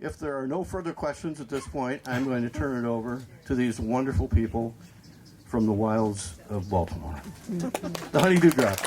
If there are no further questions at this point, I'm going to turn it over to these wonderful people from the wilds of Baltimore. The Honey Dewdrops.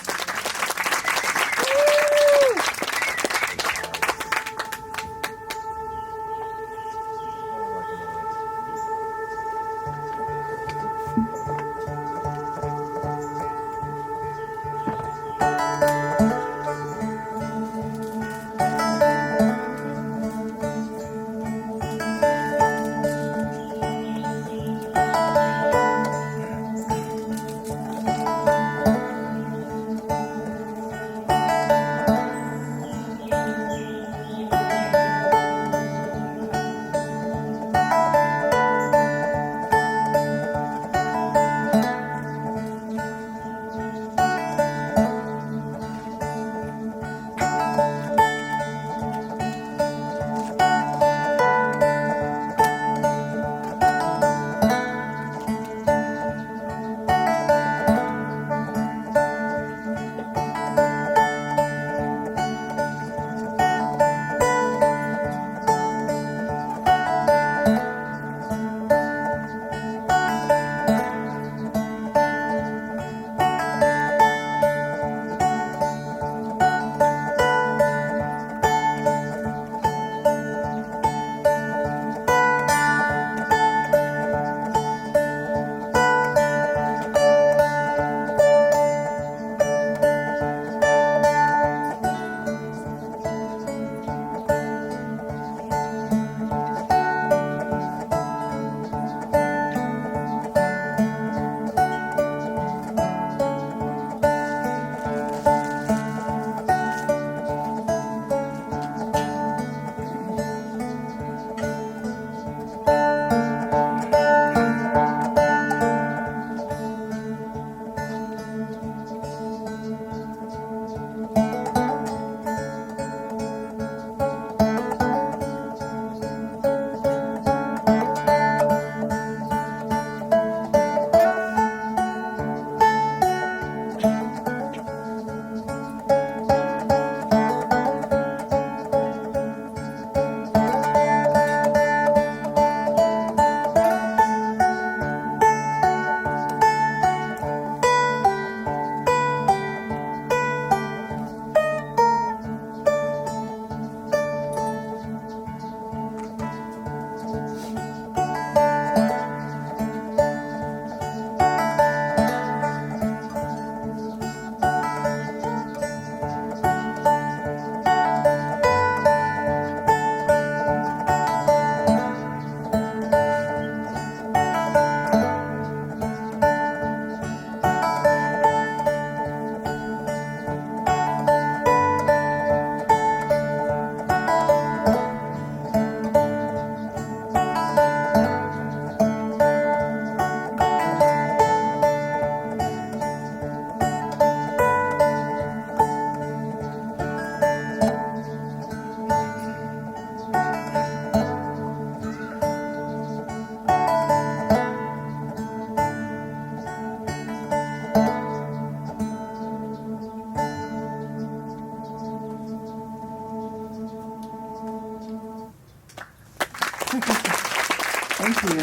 Thank you.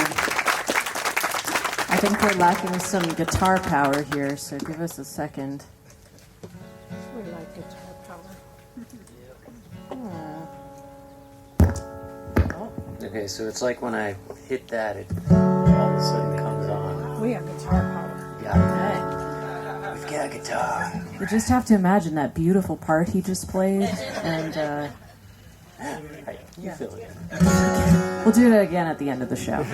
I think we're lacking some guitar power here, so give us a second. We like guitar power. Okay, so it's like when I hit that, it all of a sudden comes on. We have guitar power. Yeah, we've got a guitar. You just have to imagine that beautiful part he just played, and Hey, you feel it. we'll do it again at the end of the show.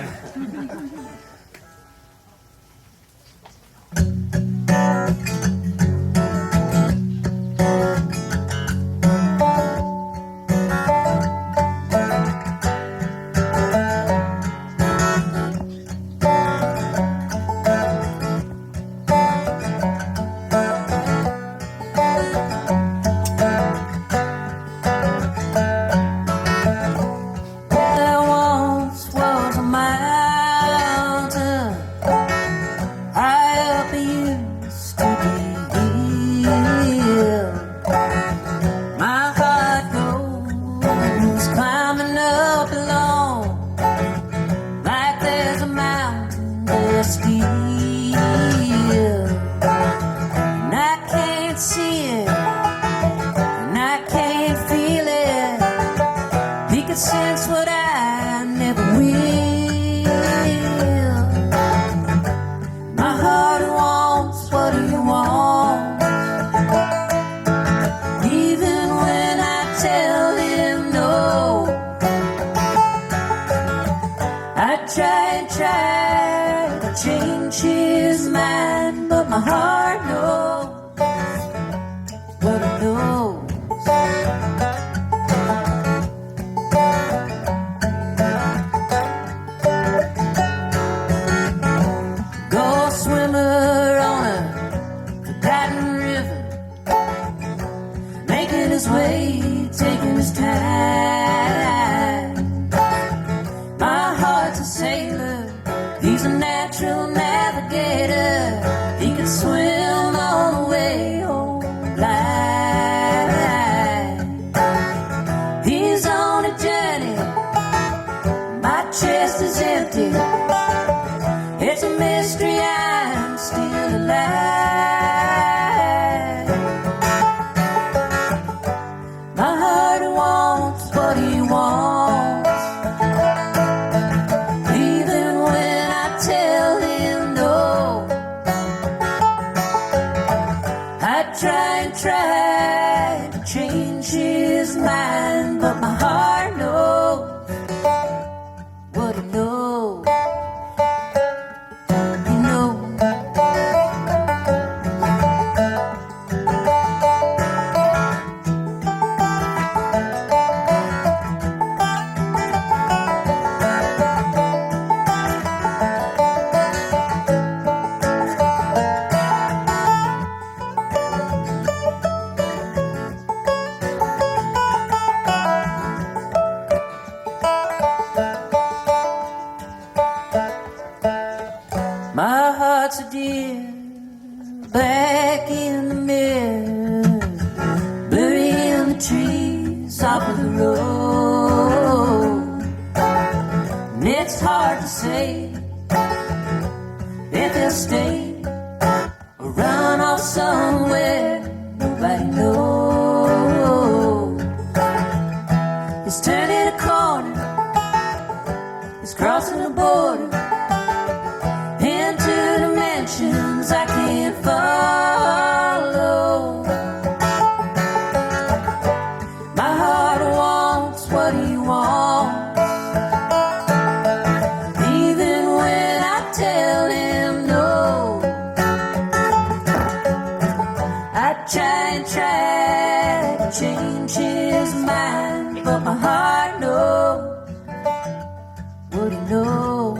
There once was a mountain but my heart knows what it knows. Go a swimmer on a forgotten river, making his way, taking his time. My heart's a sailor, he's a natural navigator. He can swim all the way home blind. He's on a journey, my chest is empty. It's a mystery, I'm still alive. My heart wants what he wants, even when I tell him no. I try to change his mind, but my heart knows what he knows. He knows. My heart's a deer, back in the mirror, buried in the trees off of the road. And it's hard to say if he'll stay or run off somewhere nobody knows. He's turning a corner, he's crossing a border into dimensions I can't follow. My heart wants what he wants, even when I tell him no. I try to change his mind, but my heart knows what he knows.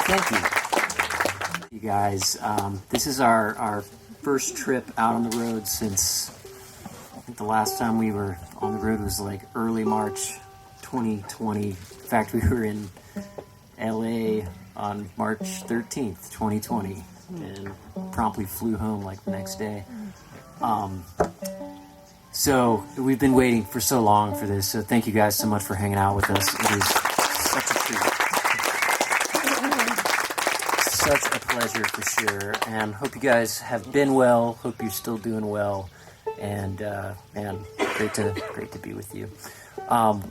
Thank you. You guys, this is our first trip out on the road since I think the last time we were on the road was like early March 2020. In fact, we were in LA on March 13th, 2020, and promptly flew home like the next day. So we've been waiting for so long for this, so thank you guys so much for hanging out with us. It is such a treat. Such a pleasure for sure, and hope you guys have been well. Hope you're still doing well, and man, great to be with you.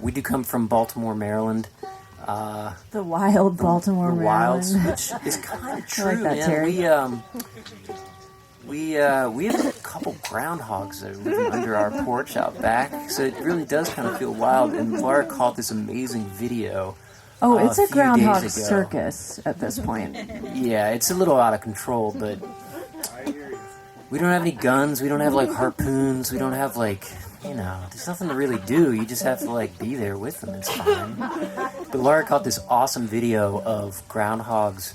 We do come from Baltimore, Maryland. The wild Baltimore, The Maryland. wilds, which is kind of true, I like that, man. Terry. We have a couple groundhogs that are living under our porch out back, so it really does kind of feel wild. And Laura caught this amazing video. Oh, it's a few groundhog days ago. circus at this point. Yeah, it's a little out of control, but we don't have any guns. We don't have like harpoons. We don't have like, there's nothing to really do. You just have to like be there with them. It's fine. But Laura caught this awesome video of groundhogs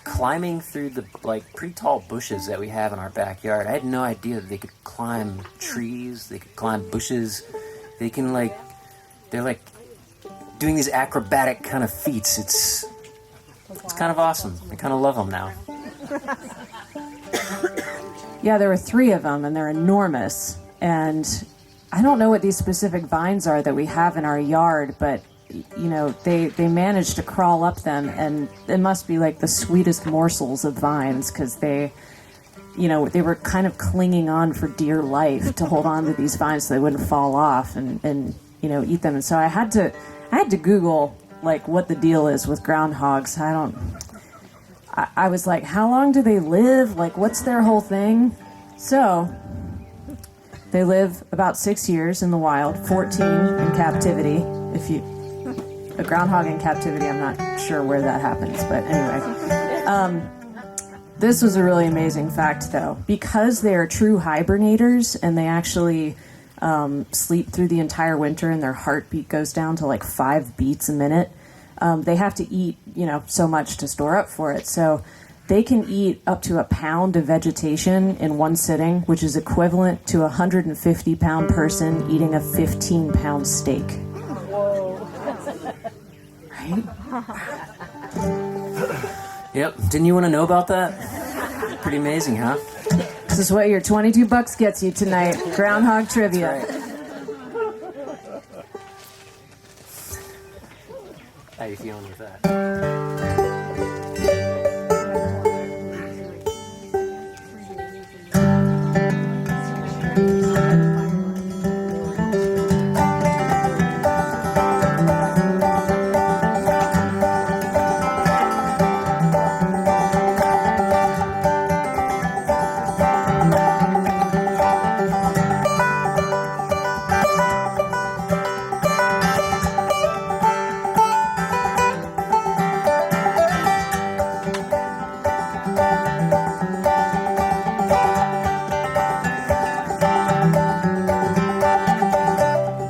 climbing through the like pretty tall bushes that we have in our backyard. I had no idea that they could climb trees. They could climb bushes. They can they're like doing these acrobatic kind of feats. It's kind of awesome. I kind of love them now. Yeah, there were 3 of them, and they're enormous. And I don't know what these specific vines are that we have in our yard, but they managed to crawl up them, and it must be like the sweetest morsels of vines, because they they were kind of clinging on for dear life to hold on to these vines so they wouldn't fall off and eat them. And so I had to Google like what the deal is with groundhogs. I was like, how long do they live? Like, what's their whole thing? So they live about 6 years in the wild, 14 in captivity. A groundhog in captivity, I'm not sure where that happens, but anyway. This was a really amazing fact, though. Because they are true hibernators and they actually sleep through the entire winter and their heartbeat goes down to like 5 beats a minute, they have to eat, so much to store up for it. So they can eat up to a pound of vegetation in one sitting, which is equivalent to a 150-pound person eating a 15-pound steak. Right? Yep. Didn't you want to know about that? Pretty amazing, huh? This is what your $22 gets you tonight. Groundhog trivia. That's right. How you feeling with that?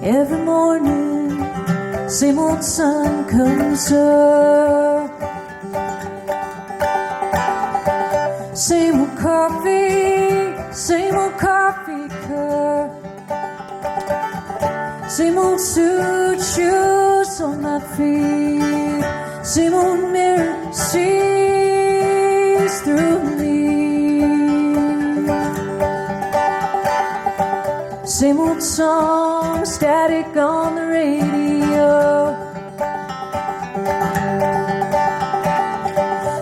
Every morning, same old sun comes up. Same old coffee cup. Same old suit, shoes on my feet. Same old mirror sees through me. Same old song, static on the radio.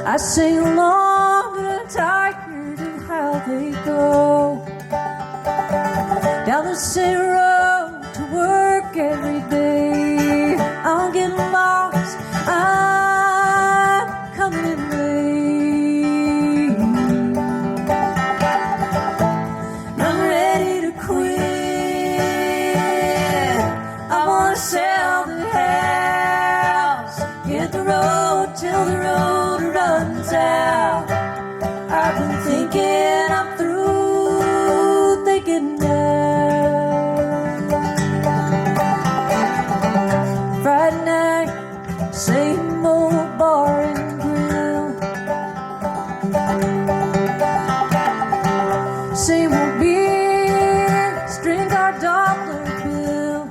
I sing along, but I'm tired of how they go. Down the same road to work every day. I'm getting lost, I'm coming in late. I'm ready to quit. Sell the house, hit the road till the road runs out. I've been thinking I'm through thinking now. Friday night, same old bar and grill. Same old beers, drink our dollar bills.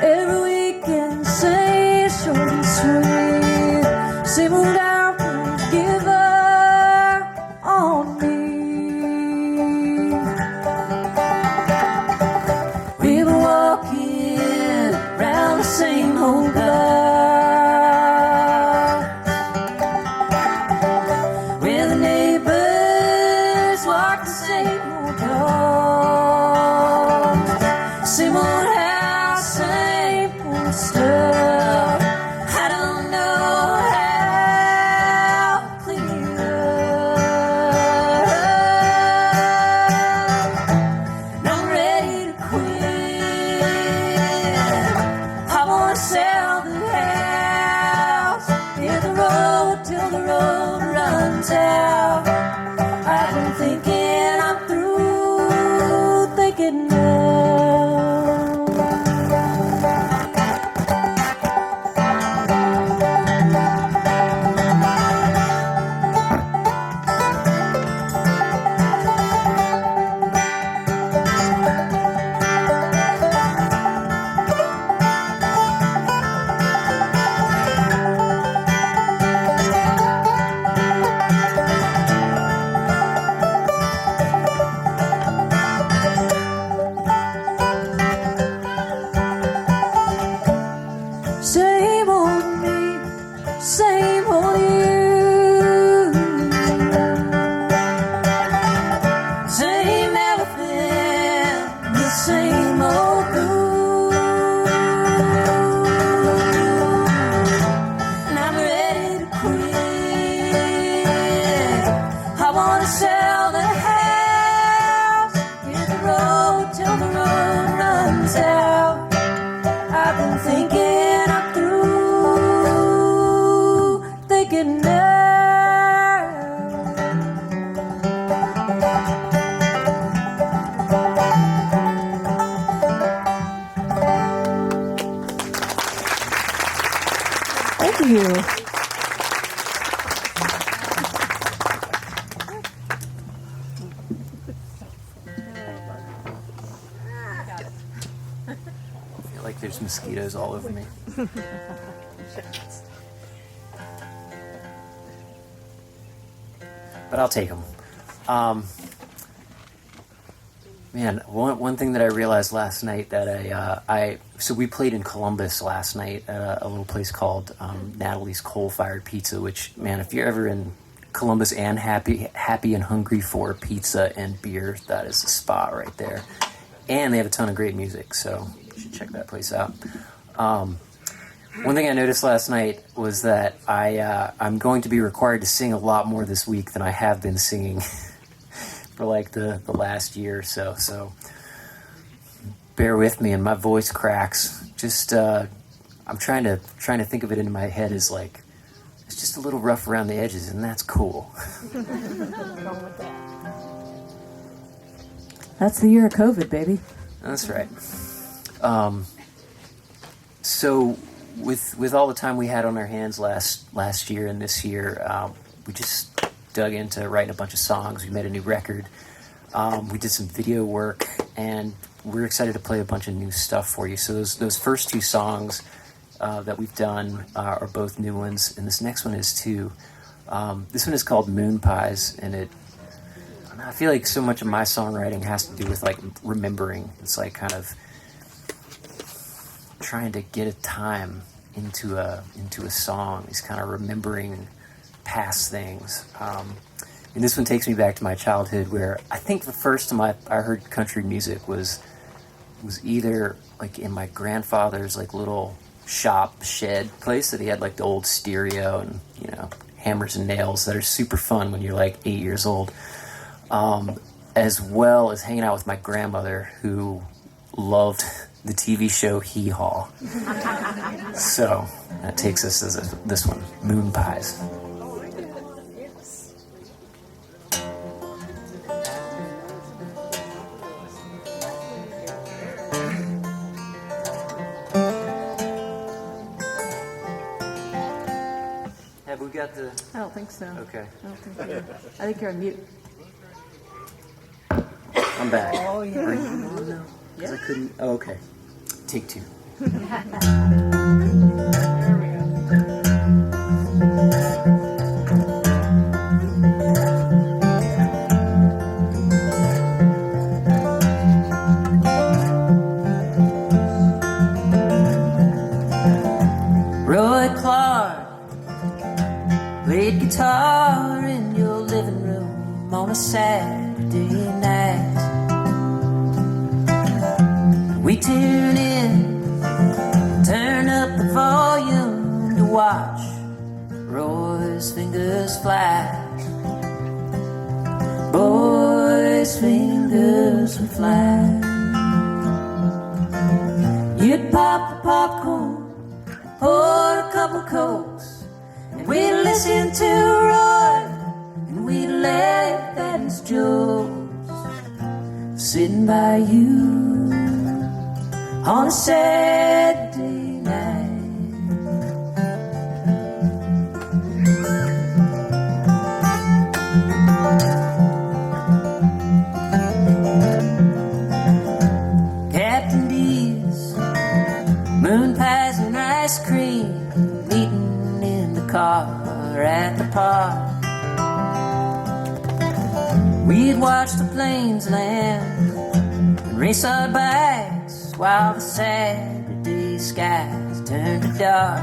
Every weekend, say short and sweet. Same old hours, give up on me. We've been walking around the same old block, where the neighbors walk the same old dogs. Same old stuff. I don't know how to clean it up. I'm ready to quit. I wanna sell the house, hit the road till the road runs out. I've been thinking I'm through thinking now. Thank you. I feel like there's mosquitoes all over me. But I'll take them. Man, one thing that I realized last night that so we played in Columbus last night at a little place called Natalie's Coal Fired Pizza, which, man, if you're ever in Columbus and happy and hungry for pizza and beer, that is the spot right there. And they have a ton of great music, so you should check that place out. One thing I noticed last night was that I'm going to be required to sing a lot more this week than I have been singing for like the last year or so. So bear with me, and my voice cracks. Just I'm trying to think of it in my head as like it's just a little rough around the edges, and that's cool. That's the year of COVID, baby. That's right. So with all the time we had on our hands last year and this year, we just dug into writing a bunch of songs. We made a new record. We did some video work, and we're excited to play a bunch of new stuff for you. So those first two songs that we've done are both new ones, and this next one is too. This one is called Moon Pies, and I feel like so much of my songwriting has to do with like remembering. It's like kind of trying to get a time into a song. It's kind of remembering past things. And this one takes me back to my childhood, where I think the first time I heard country music was either like in my grandfather's like little shed place that he had like the old stereo and, you know, hammers and nails that are super fun when you're like 8 years old, as well as hanging out with my grandmother, who loved the TV show Hee Haw. So that takes us to this one, Moon Pies. Have we got the... I don't think so. Okay. I think you're on mute. I'm back. Oh, yeah. Are you on now? Because I couldn't... Oh, okay. Take two. Roy Clark played guitar in your living room on a Saturday night. We tune in, turn up the volume to watch Roy's fingers fly. Boy's fingers would fly. You'd pop the popcorn, pour a couple cokes, and we'd listen to Roy, and we'd laugh at his jokes. Sitting by you on a Saturday night. Captain D's, moon pies and ice cream, meeting in the car at the park. We'd watch the planes land and race our bikes while the Saturday skies turned to dark.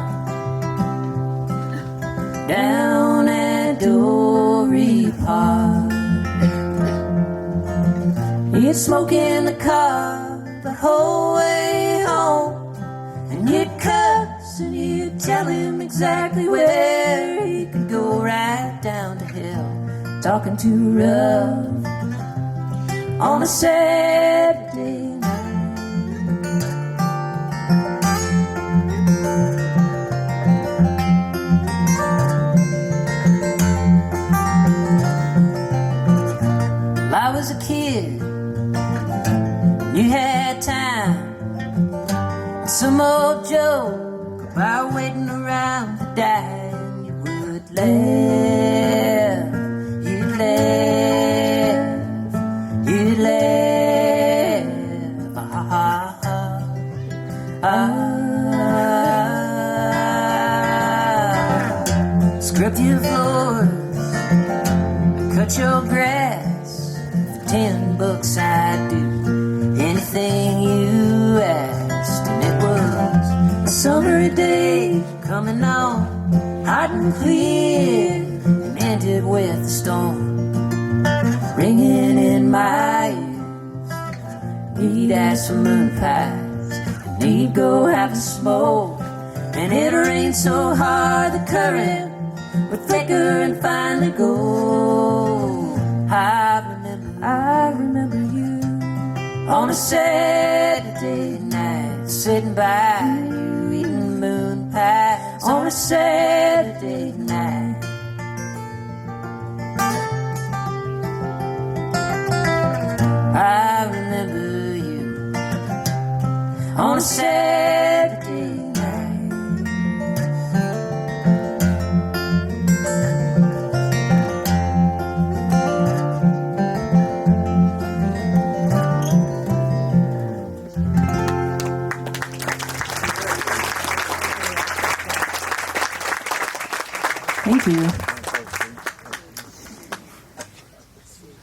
Down at Dory Park, you'd smoke in the car the whole way home, and you'd cuss and you'd tell him exactly where he could go right down to hell, talking too rough on a Saturday night. Well, I was a kid, you had time, some old joke about waiting around for laugh, you'd laugh, you'd laugh. Scrub your floors, cut your grass. For $10 I'd do anything you asked. And it was a summery day coming on hot and clear, and ended with a storm ringing in my ears. We'd ask for moon pies, and we'd go have a smoke. And it rained so hard the current would flicker and finally go. I remember you on a Saturday night, sitting by you eating moon pies on a Saturday night. I remember you on a Saturday night. Thank you.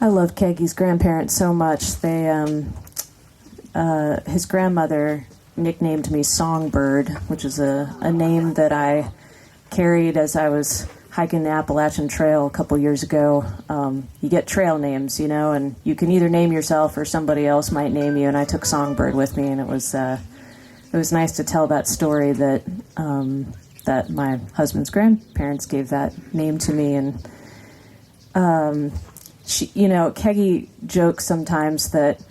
I love Keggy's grandparents so much. They, his grandmother nicknamed me Songbird, which is a name that I carried as I was hiking the Appalachian Trail a couple years ago. You get trail names, you know, and you can either name yourself or somebody else might name you. And I took Songbird with me, and it was nice to tell that story that that my husband's grandparents gave that name to me. And she, you know, Keggy jokes sometimes that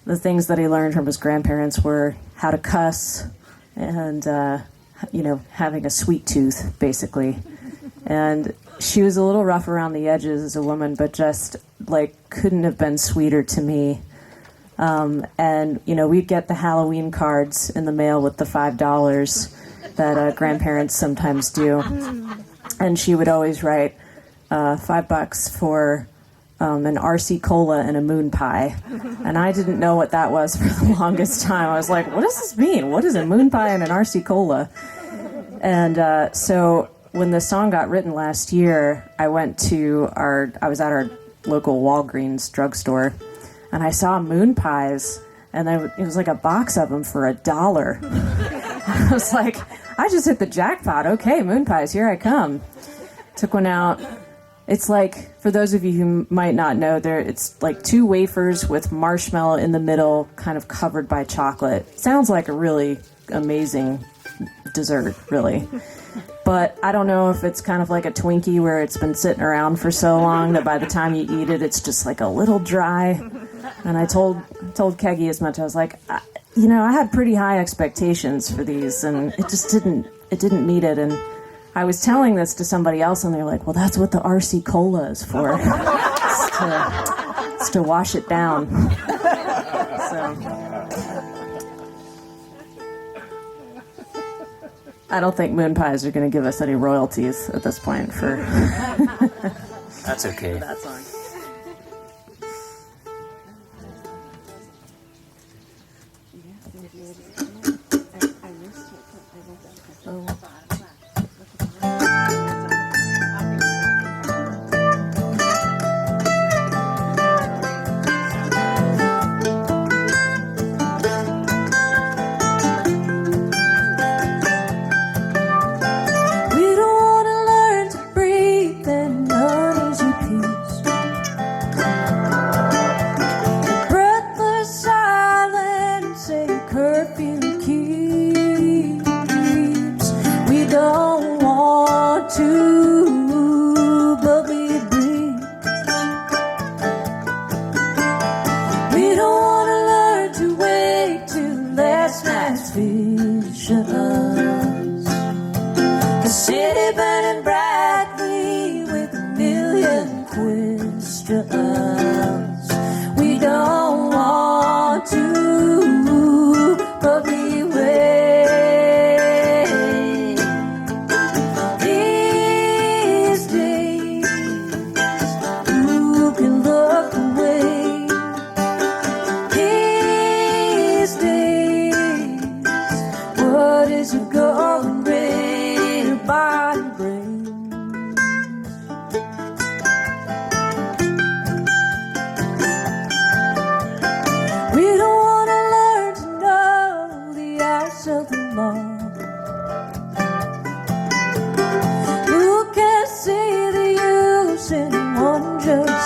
the things that he learned from his grandparents were how to cuss and you know, having a sweet tooth, basically. And she was a little rough around the edges as a woman, but just like couldn't have been sweeter to me. And you know, we'd get the Halloween cards in the mail with the $5 that grandparents sometimes do, and she would always write $5 for an RC cola and a moon pie. And I didn't know what that was for the longest time. I was like, what does this mean? What is a moon pie and an RC cola? And so when the song got written last year, I was at our local Walgreens drugstore, and I saw moon pies, and it was like a box of them for $1. I was like, I just hit the jackpot. Okay, moon pies, here I come. Took one out. It's like, for those of you who might not know, it's like 2 wafers with marshmallow in the middle, kind of covered by chocolate. Sounds like a really amazing dessert, really. But I don't know if it's kind of like a Twinkie where it's been sitting around for so long that by the time you eat it, it's just like a little dry. And I told Keggy as much. I was like, I had pretty high expectations for these, and it just didn't meet it. And I was telling this to somebody else, and they're like, well, that's what the RC Cola is for. it's to wash it down. So I don't think moon pies are going to give us any royalties at this point for That's okay. that song.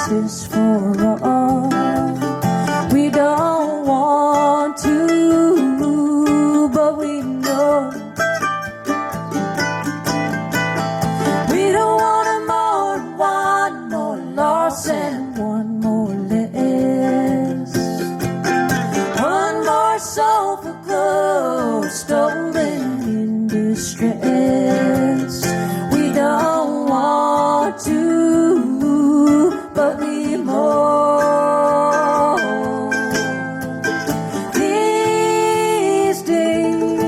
justice for all. We don't want to, but we know. We don't want one more loss and one more less. One more soul for clothes stolen in distress. We don't want to, but we mourn. These days,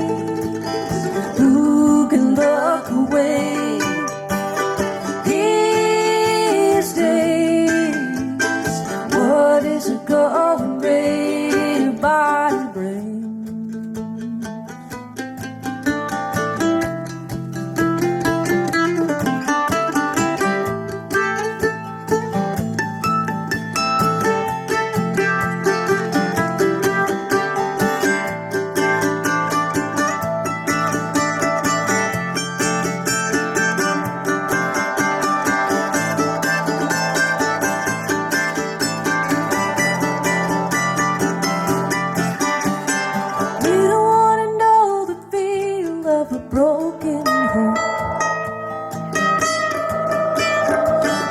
who can look away? These days, what is a going rate by the brain? A broken heart,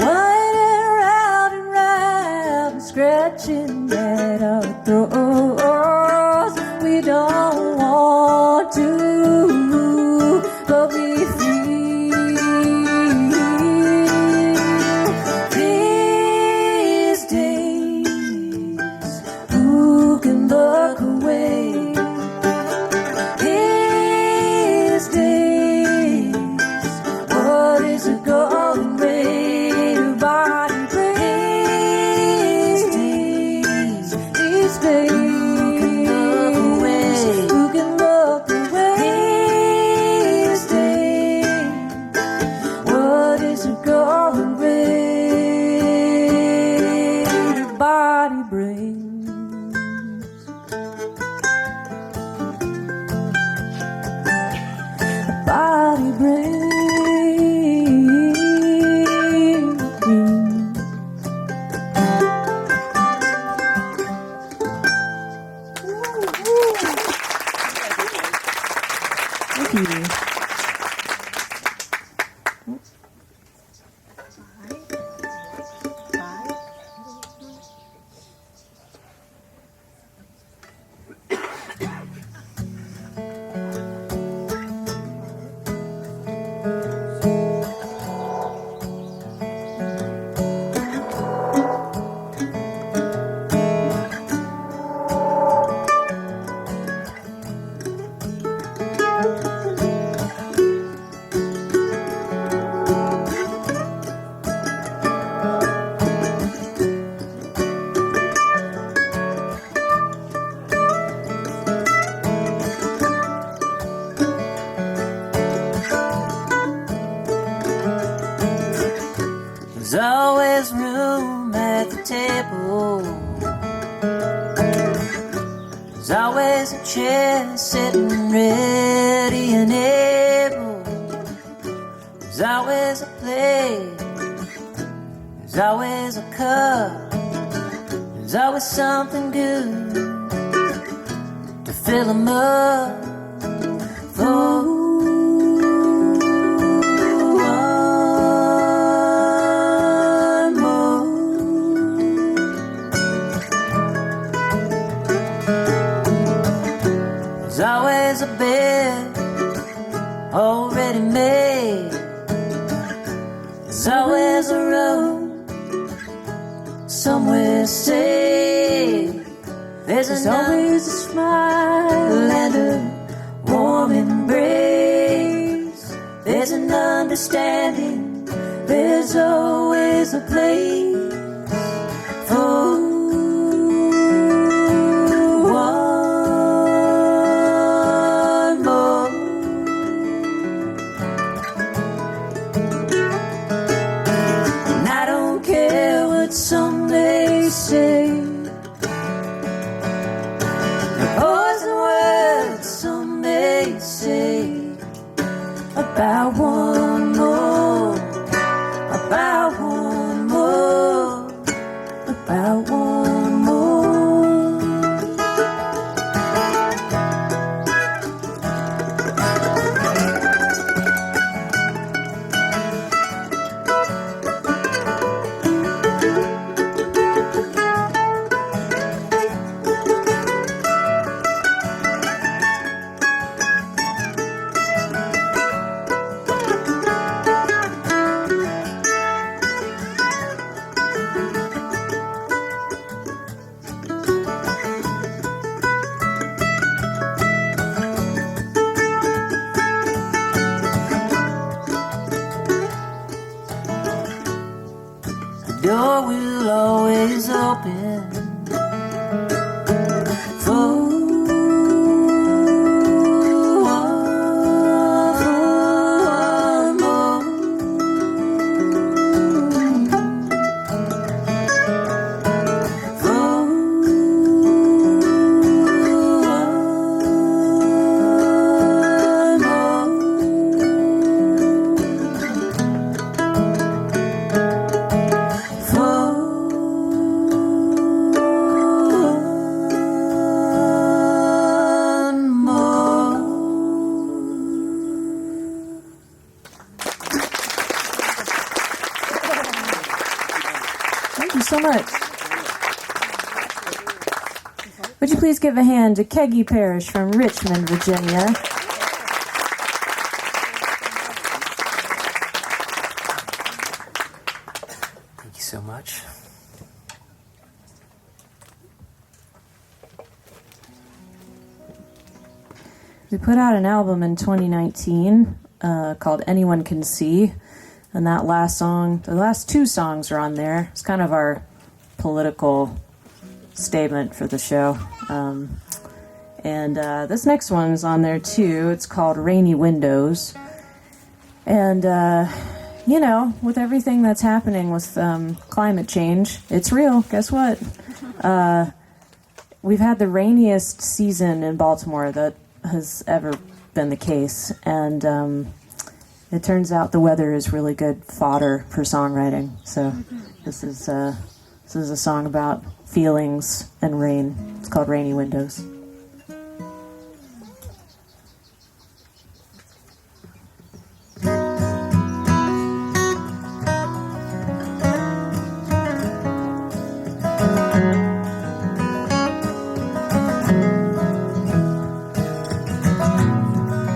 winding round and round, scratching at our throats. We don't want to, but we feel these days. Who can look away? Body brings. Body brings. Thank you. There's always room at the table. There's always a chair sitting ready and able. There's always a plate. There's always a cup. There's always something good to fill 'em up for. There's always a bed already made. There's always a road somewhere safe. There's always a smile and a warm embrace. There's an understanding. There's always a place for some may say. The poison words some may say about one more, about one more. door will always open for Thank you so much. Would you please give a hand to Keggy Parrish from Richmond, Virginia? Thank you so much. We put out an album in 2019 called Anyone Can See. And that last song, the last two songs are on there. It's kind of our political statement for the show. And this next one's on there too. It's called Rainy Windows. And, you know, with everything that's happening with climate change, it's real. Guess what? We've had the rainiest season in Baltimore that has ever been the case. And it turns out the weather is really good fodder for songwriting. So this is a song about feelings and rain. It's called Rainy Windows.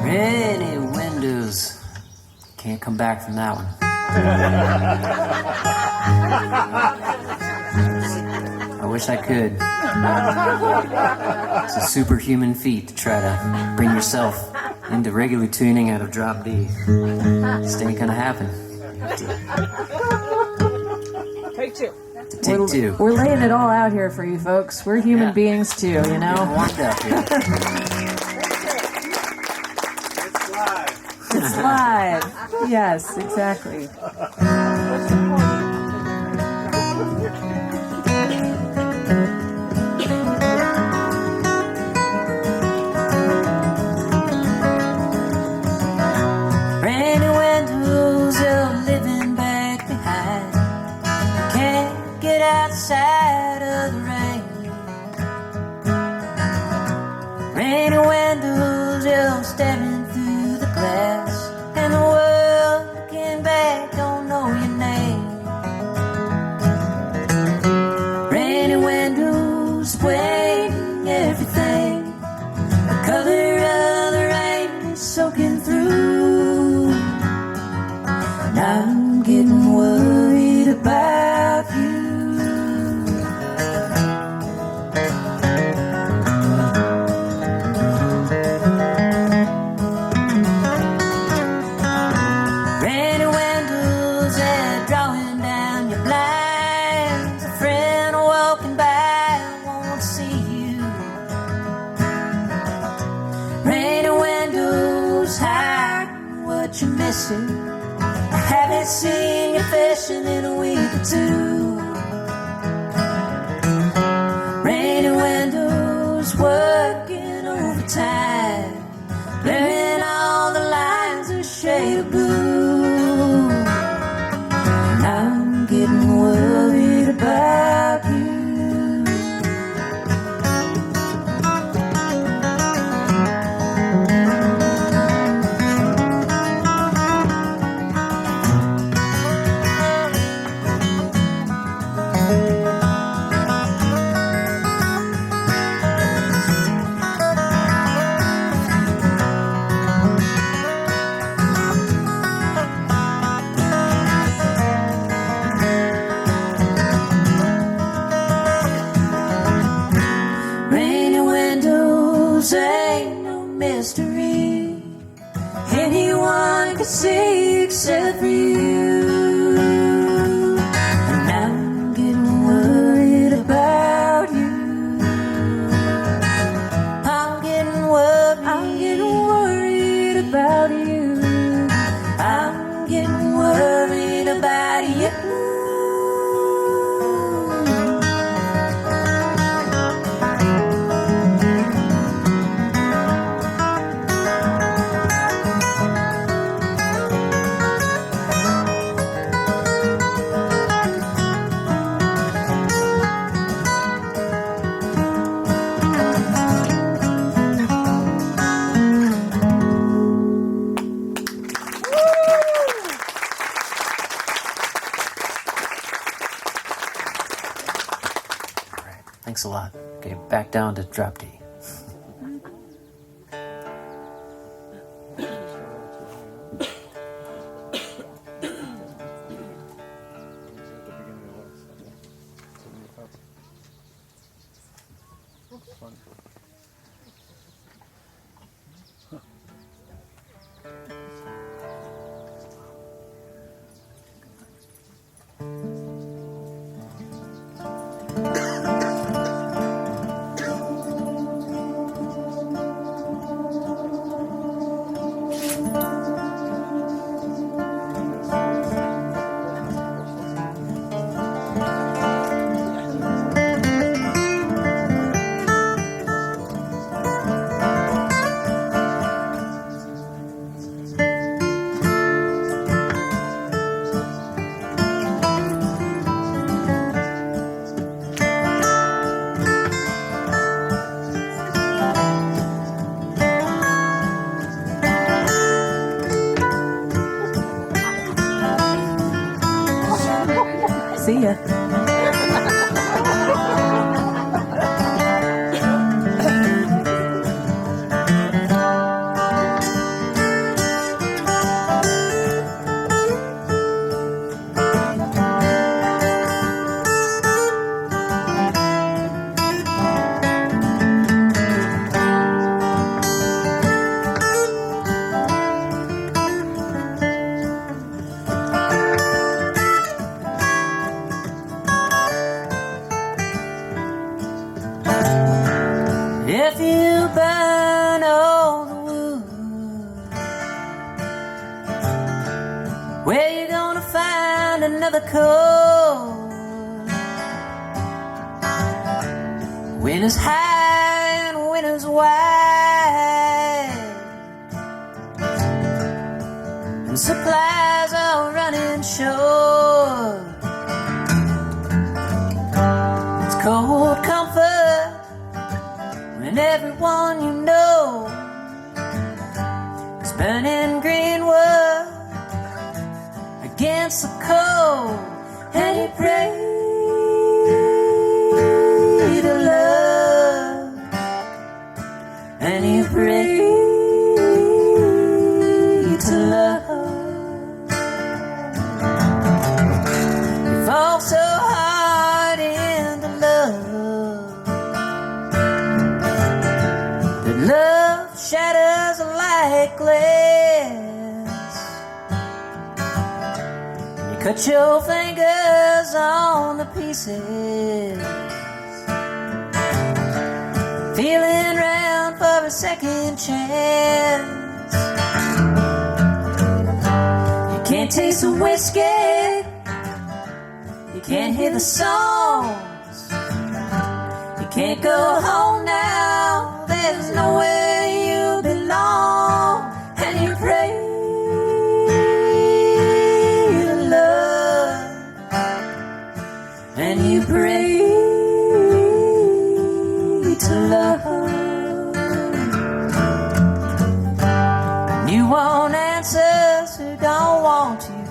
Rainy windows. Can't come back from that one. I wish I could. It's a superhuman feat to try to bring yourself into regular tuning out of drop D. Just ain't gonna happen. Take two. Take two. We're laying it all out here for you folks. We're human beings too, you know? Warmed up here. It's live. Yes, exactly. Rainy windows of living back behind. Can't get outside of the rain. Rainy windows of staring through the glass. And the world looking back don't know your name. Rainy windows waiting everything. The color of the rain is soaking through. And I'm getting worried about you. Rainy windows are drawing down your blinds. A friend walking by won't see you. Rainy windows hiding what you're missing. I haven't seen you fishing in a week or two. Rainy windows working overtime, blurring all the lines of shade of blue. And I'm getting worried about you. lie to you. Thanks a lot. Okay, back down to drop D. See ya. If you burn all the wood, where you gonna find another coal? Winter's high and winter's wide, and supplies are running short. It's cold comfort when everyone you know is burning green wood against the cold, and you pray to love, and you pray to love. You fall so hard into love, love shatters like glass. You cut your fingers on the pieces, feeling round for a second chance. You can't taste the whiskey, you can't hear the songs, you can't go home now, there's nowhere you belong, and you pray to love, and you pray to love. And you want answers who don't want you.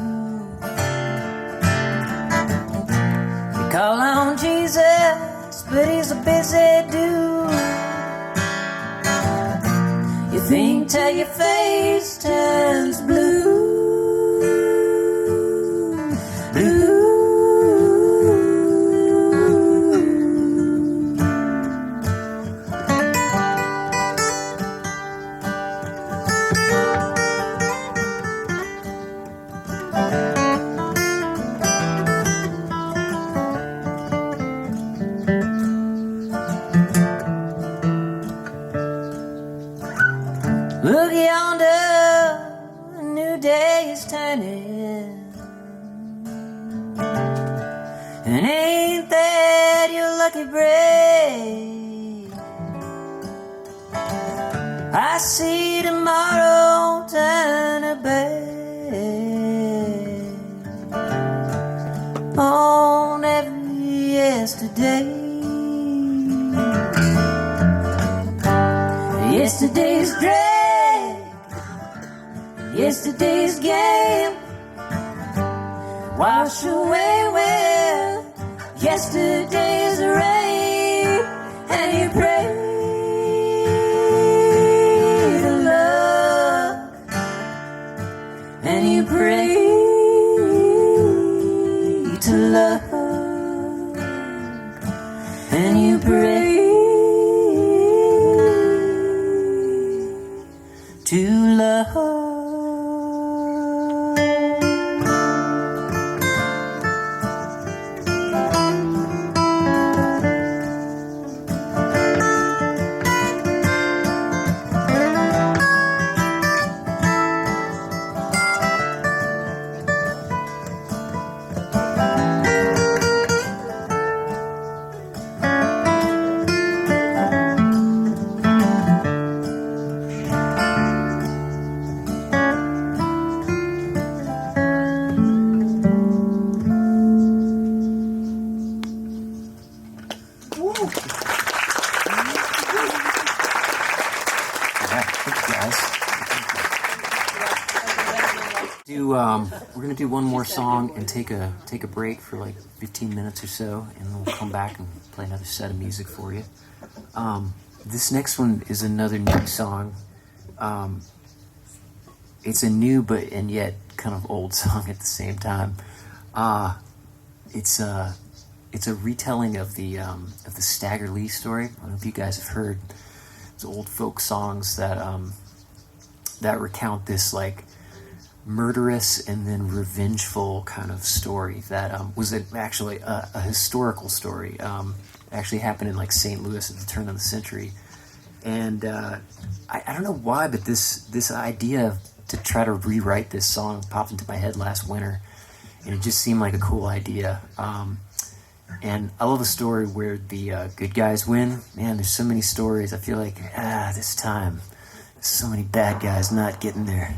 You call on Jesus, but he's a busy dude. You think till your face turns blue, blue. Look yonder, a lucky break. I see tomorrow turn a back on every yesterday. Yesterday's drag, yesterday's game, wash away with yesterday's rain, and you pray to love, and you pray to love, and you pray to love. We're gonna do one more song and take a break for like 15 minutes or so, and then we'll come back and play another set of music for you. This next one is another new song. It's a new and yet kind of old song at the same time. It's a retelling of the Stagger Lee story. I don't know if you guys have heard. It's old folk songs that recount this like murderous and then revengeful kind of story that was actually a historical story. Actually happened in like St. Louis at the turn of the century. And I don't know why, but this idea to try to rewrite this song popped into my head last winter, and it just seemed like a cool idea. And I love a story where the good guys win. Man, there's so many stories. I feel like this time there's so many bad guys not getting their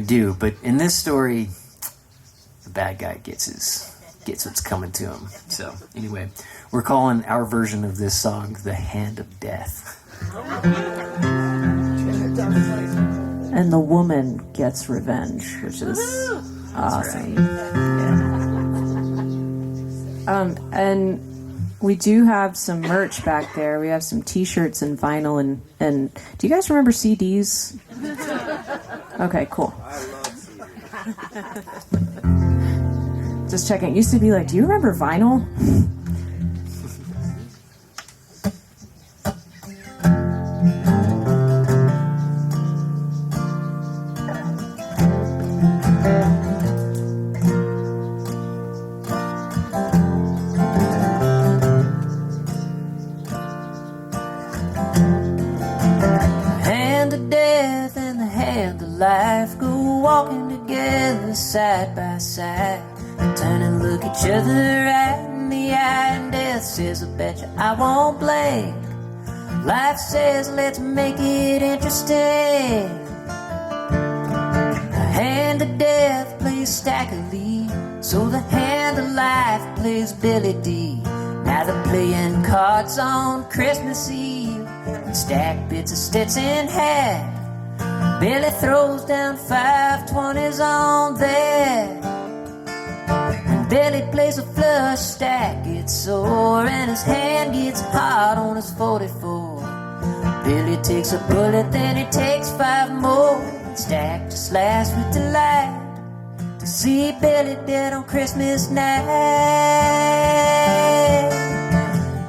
due. But in this story, the bad guy gets what's coming to him. So anyway, we're calling our version of this song "The Hand of Death." And the woman gets revenge, which is awesome. Right. And we do have some merch back there. We have some T-shirts and vinyl, and do you guys remember CDs? Okay, cool. Just checking. It used to be like, do you remember vinyl? Life go walking together side by side, turn and look each other right in the eye, and death says, I bet you I won't blink. Life says, let's make it interesting. The hand of death plays Stagger Lee, so the hand of life plays Billy D. Now they're playing cards on Christmas Eve, and stack bits of Stetson hat. Billy throws down 520s on there, and Billy plays a flush, stack gets sore, and his hand gets hot on his 44. Billy takes a bullet, then he takes 5 more, and Stack just laughs with delight to see Billy dead on Christmas night.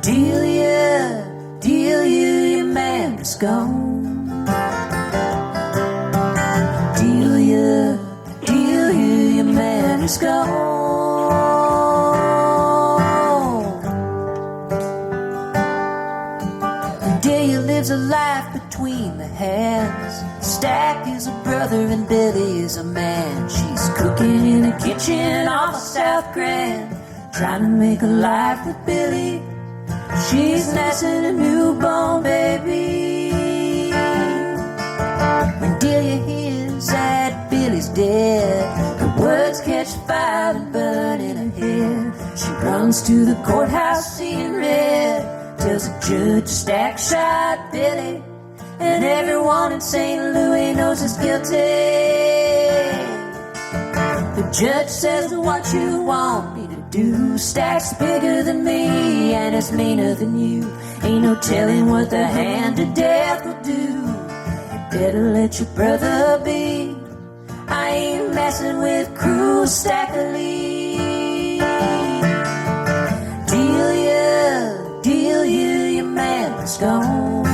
Delia, your man is gone. Delia, your man is gone. Delia lives a life between the hands. Stack is a brother and Billy is a man. She's cooking in the kitchen off of South Grand. trying to make a life with Billy. She's nursing a newborn baby. When Delia hears that Billy's dead, the words catch fire and burn in her head. She runs to the courthouse seeing red, tells the judge Stack shot Billy, and everyone in St. Louis knows he's guilty. The judge says, what you want me to do? Stack's bigger than me and it's meaner than you. Ain't no telling what the hand of death will do. You better let your brother be. I ain't messing with cruel Stackley. Delia, your man is gone.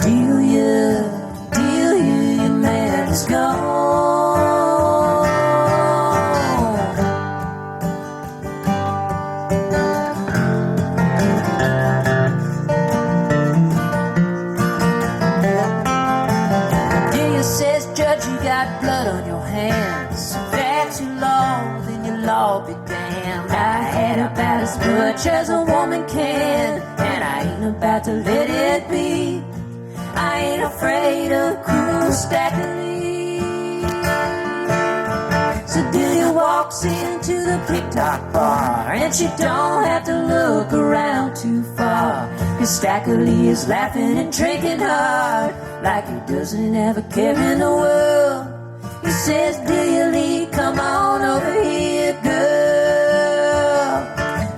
Delia, your man is gone. Delia says, Judge, you got blood on your hands. If that's your law, then your law be damned. I had about as much as a woman can, and I ain't about to let it be. I ain't afraid of cruel Stackley. So Delia walks into the TikTok bar, and she don't have to look around too far, 'cause Stackley is laughing and drinking hard, like he doesn't have a care in the world. He says, Delia Lee, come on over here, girl.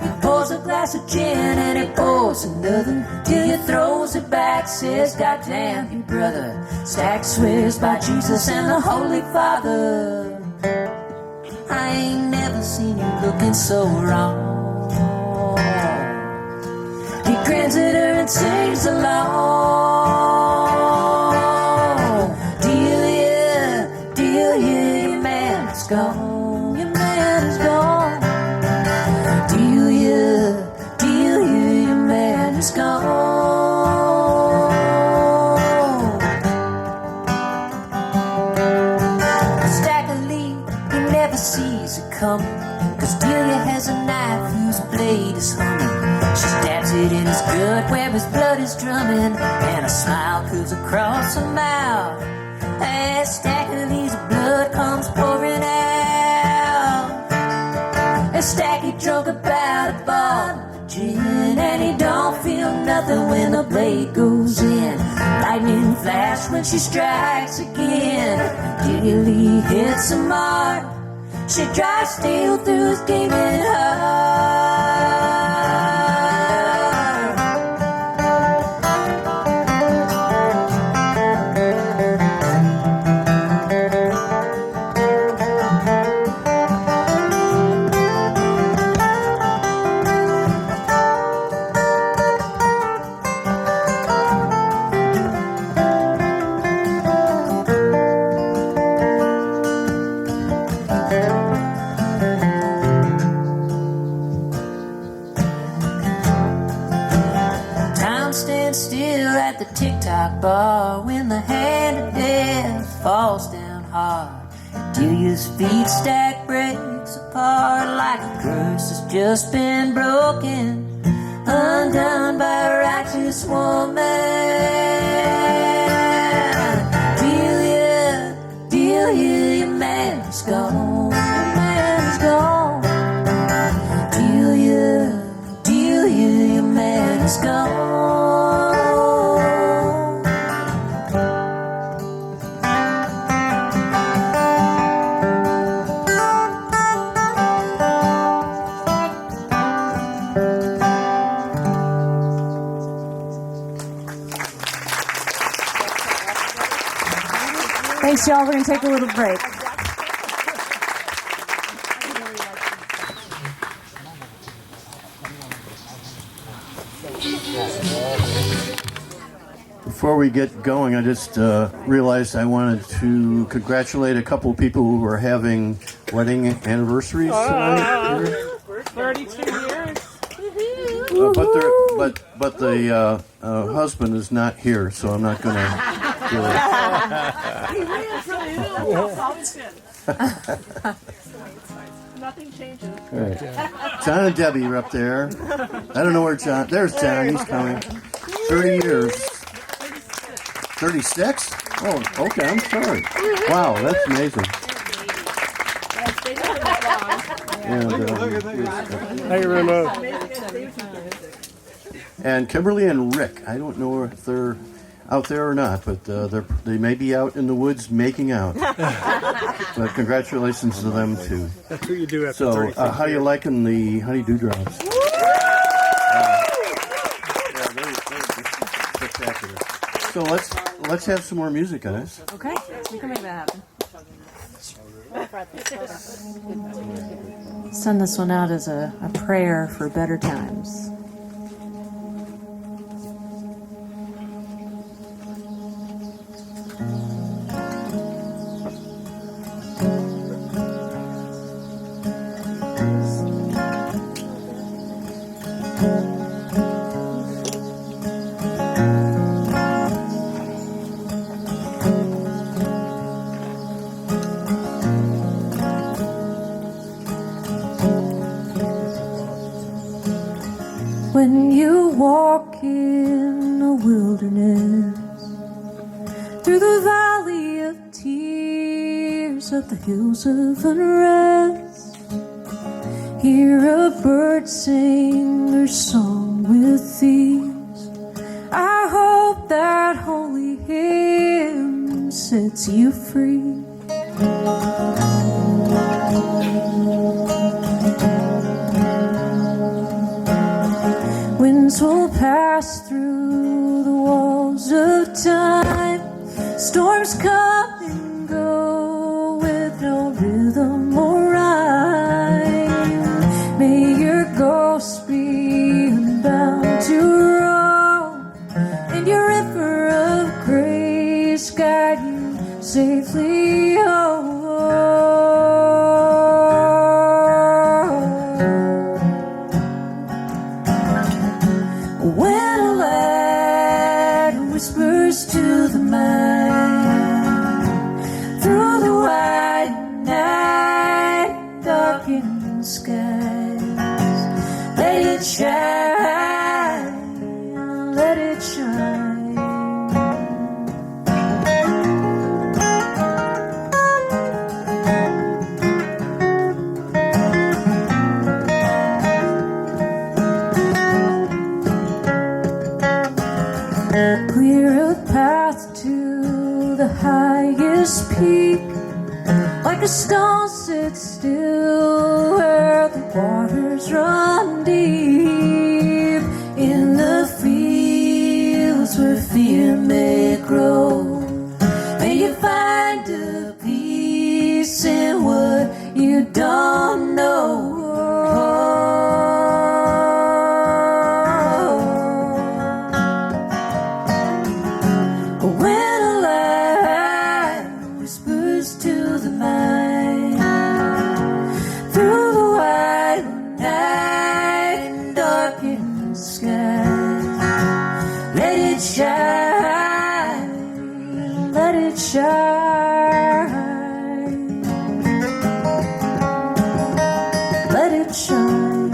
He pours a glass of gin and he pours another. Delia throws it back, says, God damn you, brother. Stack swears by Jesus and the Holy Father. I ain't never seen you looking so wrong. He grins at her and sings along. Delia, your man is gone. Your man is gone. Delia, your man is gone. Stackley, he never sees it coming, 'cause Delia has a knife whose blade is humming. She stabs it in his gut where his blood is drumming, and a smile curves across her mouth as Stackley's blood comes pouring out. And Stacky drunk about a bottle of gin, and he don't feel nothing when the blade goes in. Lightning flash when she strikes again. Delia hits him hard. She drives steel through his gaping heart. The TikTok bar when the hand of death falls down hard. Delia's feet Stack breaks apart like a curse has just been broken, undone by a righteous woman. Delia, your man is gone. Your man is gone. Delia, your man is gone. Thanks, y'all. We're going to take a little break. Before we get going, I just realized I wanted to congratulate a couple of people who are having wedding anniversaries tonight. 32 years. But the husband is not here, so I'm not going to do it. Nothing changes. All right. John and Debbie are up there. I don't know where John. There's John. He's coming. 30 years. 36? Oh, okay. I'm sorry. Wow, that's amazing. And, Hey, Remo. and Kimberly and Rick. I don't know if they're out there or not, but they may be out in the woods making out. But congratulations to them too. That's what you do after So, 36 how you years. liking the Honey Dewdrops? Yeah, they're spectacular. So let's have some more music, guys. Okay, we can make that happen. Send this one out as a prayer for better times. When you walk in the wilderness, through the valley of tears, up the hills of unrest, hear a bird sing their song with ease. I hope that holy hymn sets you free. Winds will pass through the walls of time. Storms come and go with no rhythm or rhyme. May your ghost be unbound to roam, and your river of grace guide you safely home. When a lad whispers to the mind through the white night, darkened skies, let it shine, let it shine. Clear a path to the highest peak, like a stone sits still where the waters run deep. In the fields where fear may grow, may you find a peace in what you don't know. When a light whispers to the mind through the white night and darkened skies, let it shine, let it shine, let it shine.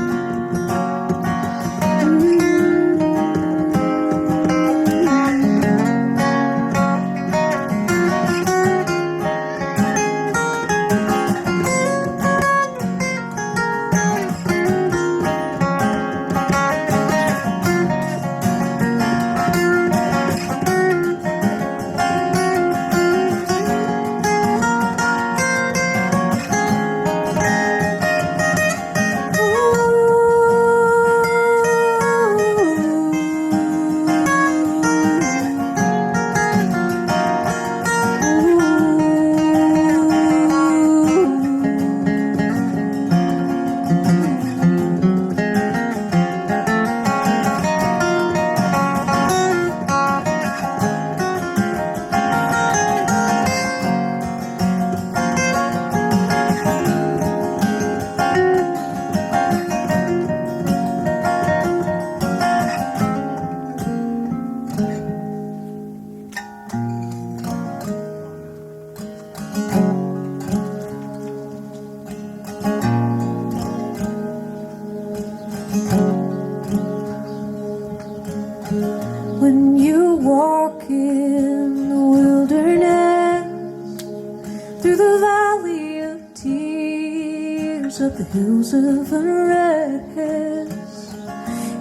valley of tears, up the hills of unrest.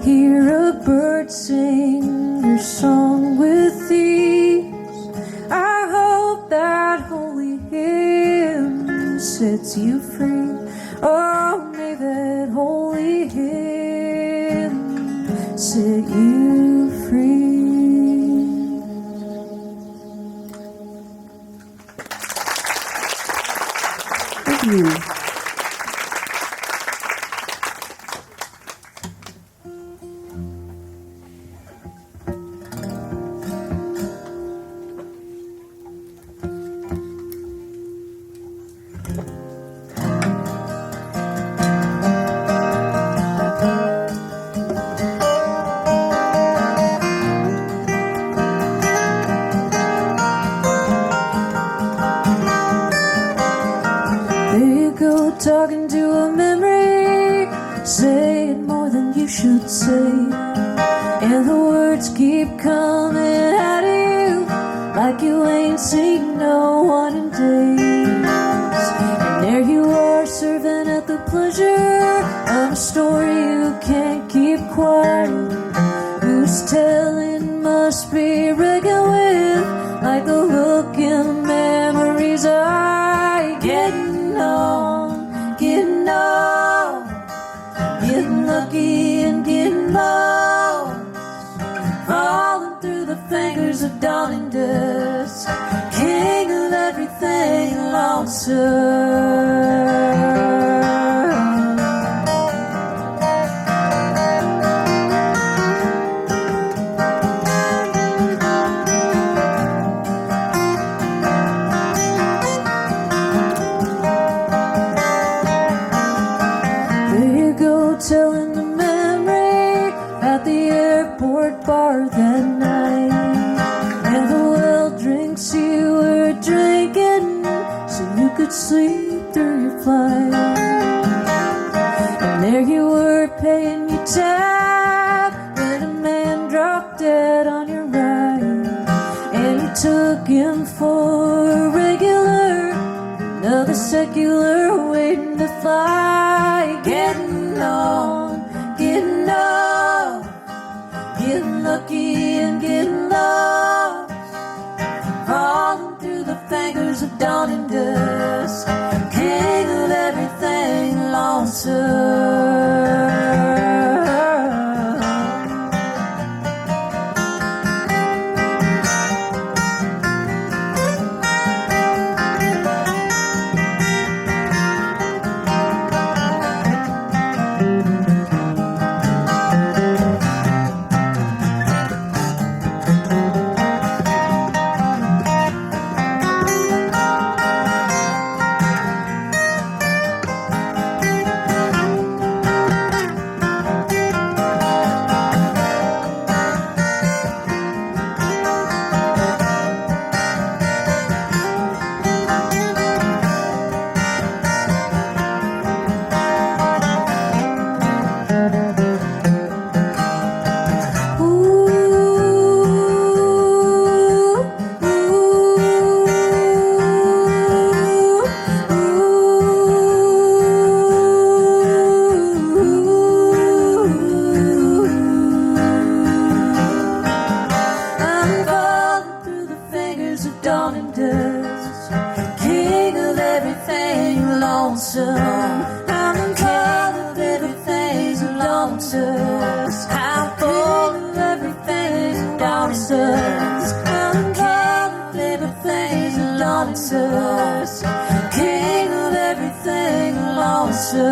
Hear a bird sing her song with ease. I hope that holy hymn sets you free. Oh, may that holy hymn set you free. Thank you. Talking to a memory, saying more than you should say, and the words keep coming at you like you ain't seen no one in days. And there you are, serving at the pleasure of a story you can't keep quiet, whose telling must be reckoned with, like the look in the memories I getting on. Getting old, getting lucky and getting lost, falling through the fingers of dawning dusk, king of everything lonesome. Telling the memory at the airport bar that night, and the well drinks you were drinking so you could sleep through your flight. And there you were paying your tab when a man dropped dead on your right, and you took him for a regular, another secular waiting to fly. Getting on, getting old, getting lucky and getting lost, falling through the fingers of dawning dusk, king of everything lonesome. King of everything lonesome.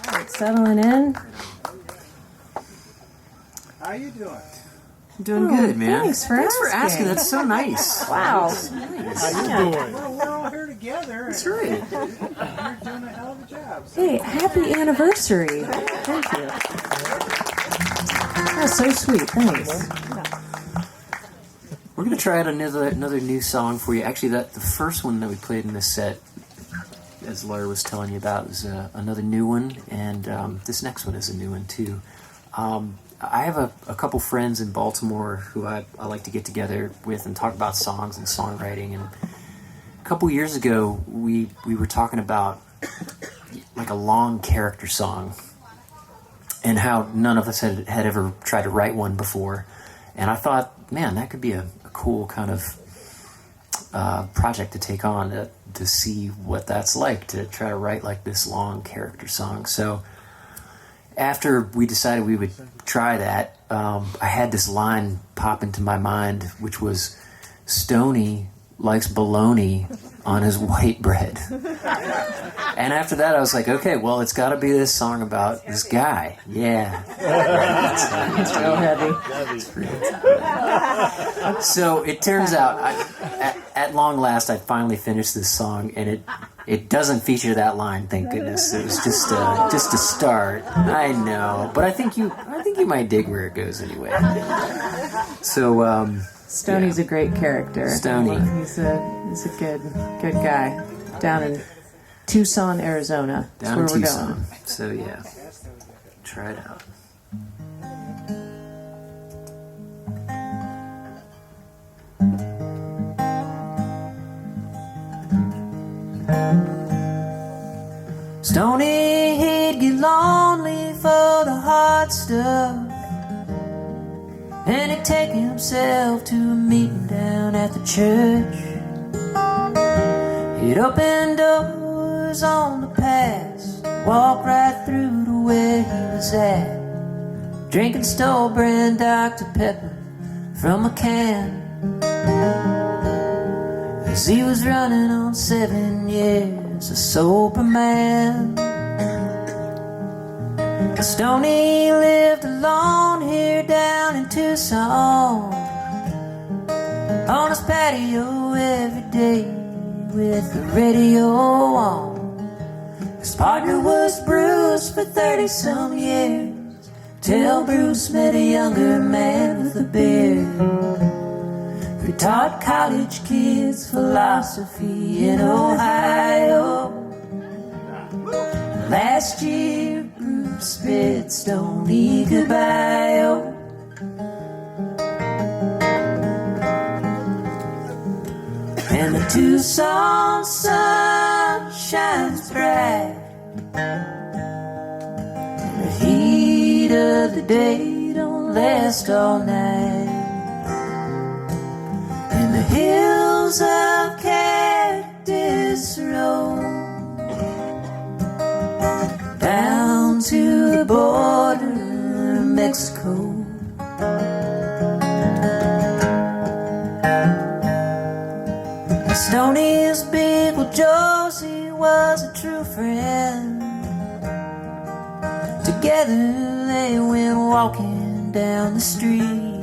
All right, settling in. How you doing? I'm doing good, man. Thanks for asking. That's so nice. Wow. How you doing? We're all here together. That's right. You're doing a hell of a job. So Hey, happy anniversary. Thank you. That's so sweet. Thanks. We're gonna try out another new song for you. Actually, the first one that we played in this set, as as Laura was telling you about, is another new one, and this next one is a new one too. I have a couple friends in Baltimore who I like to get together with and talk about songs and songwriting. And a couple years ago, we were talking about like a long character song and how none of us had ever tried to write one before. And I thought, man, that could be a cool kind of project to take on to see what that's like to try to write like this long character song. So after we decided we would try that, I had this line pop into my mind, which was, Stoney likes bologna on his white bread. And after that, I was like, okay, well, it's got to be this song about this guy. Yeah. It's real heavy. So it turns out, at long last, I finally finished this song, and it doesn't feature that line. Thank goodness. It was just a start. I know, but I think you might dig where it goes anyway. So Stoney's a great character. Stoney. He's a good guy down in Tucson, Arizona. That's down in where we're Tucson. going. So yeah, try it out. Stoney, he'd get lonely for the hard stuff, and he'd take himself to a meeting down at the church. He'd open doors on the past, walk right through to where he was at, drinking store brand Dr. Pepper from a can, as he was running on 7 years a sober man. Stoney lived alone here down in Tucson, on his patio every day with the radio on. His partner was Bruce for 30-some years, till Bruce met a younger man with a beard, who taught college kids philosophy in Ohio. Last year, Bruce bid Stoney goodbye. Oh. And the Tucson sun shines bright, and the heat of the day don't last all night. In the hills of Cactus Road, down to the border of Mexico, Stoney's big old Josie was a true friend. Together they went walking down the street.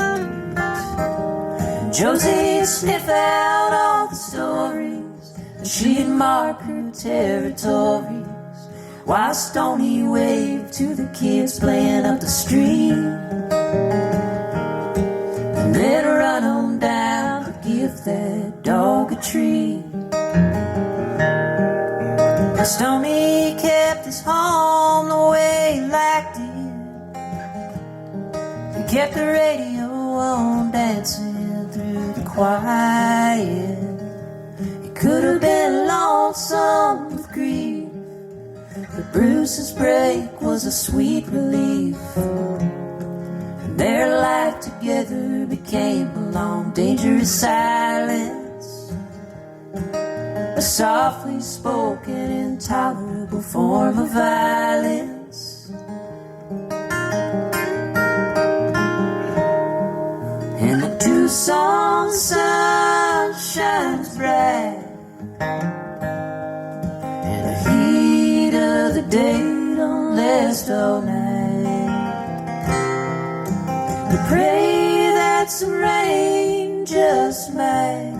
Josie sniffed out all the stories, and she'd mark her territories, while Stoney waved to the kids playing up the street. And then run on down to give that dog a treat. Stoney kept his home the way he liked it. He kept the radio on dancing through the quiet. He could have been lonesome with grief, but Bruce's break was a sweet relief. And their life together became a long, dangerous silence, a softly spoken, intolerable form of violence. And the Tucson sun shines bright, and the heat of the day don't last all night. We pray that some rain just might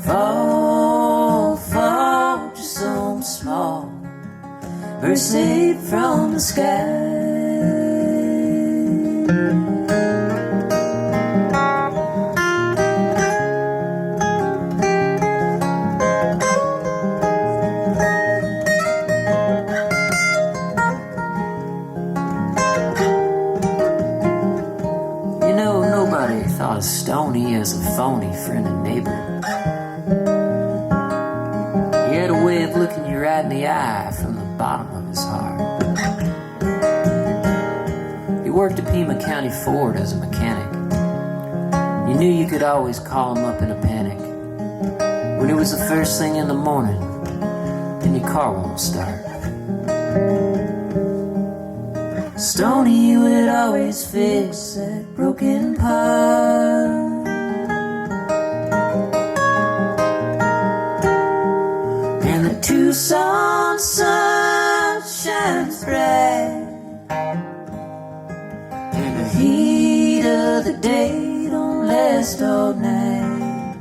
fall, just some small mercy from the sky. as a phony friend and neighbor. He had a way of looking you right in the eye from the bottom of his heart. He worked at Pima County Ford as a mechanic. You knew you could always call him up in a panic. When it was the first thing in the morning and your car won't start. Stoney would always fix that broken part. And the Tucson sun shines bright, and the heat of the day don't last all night.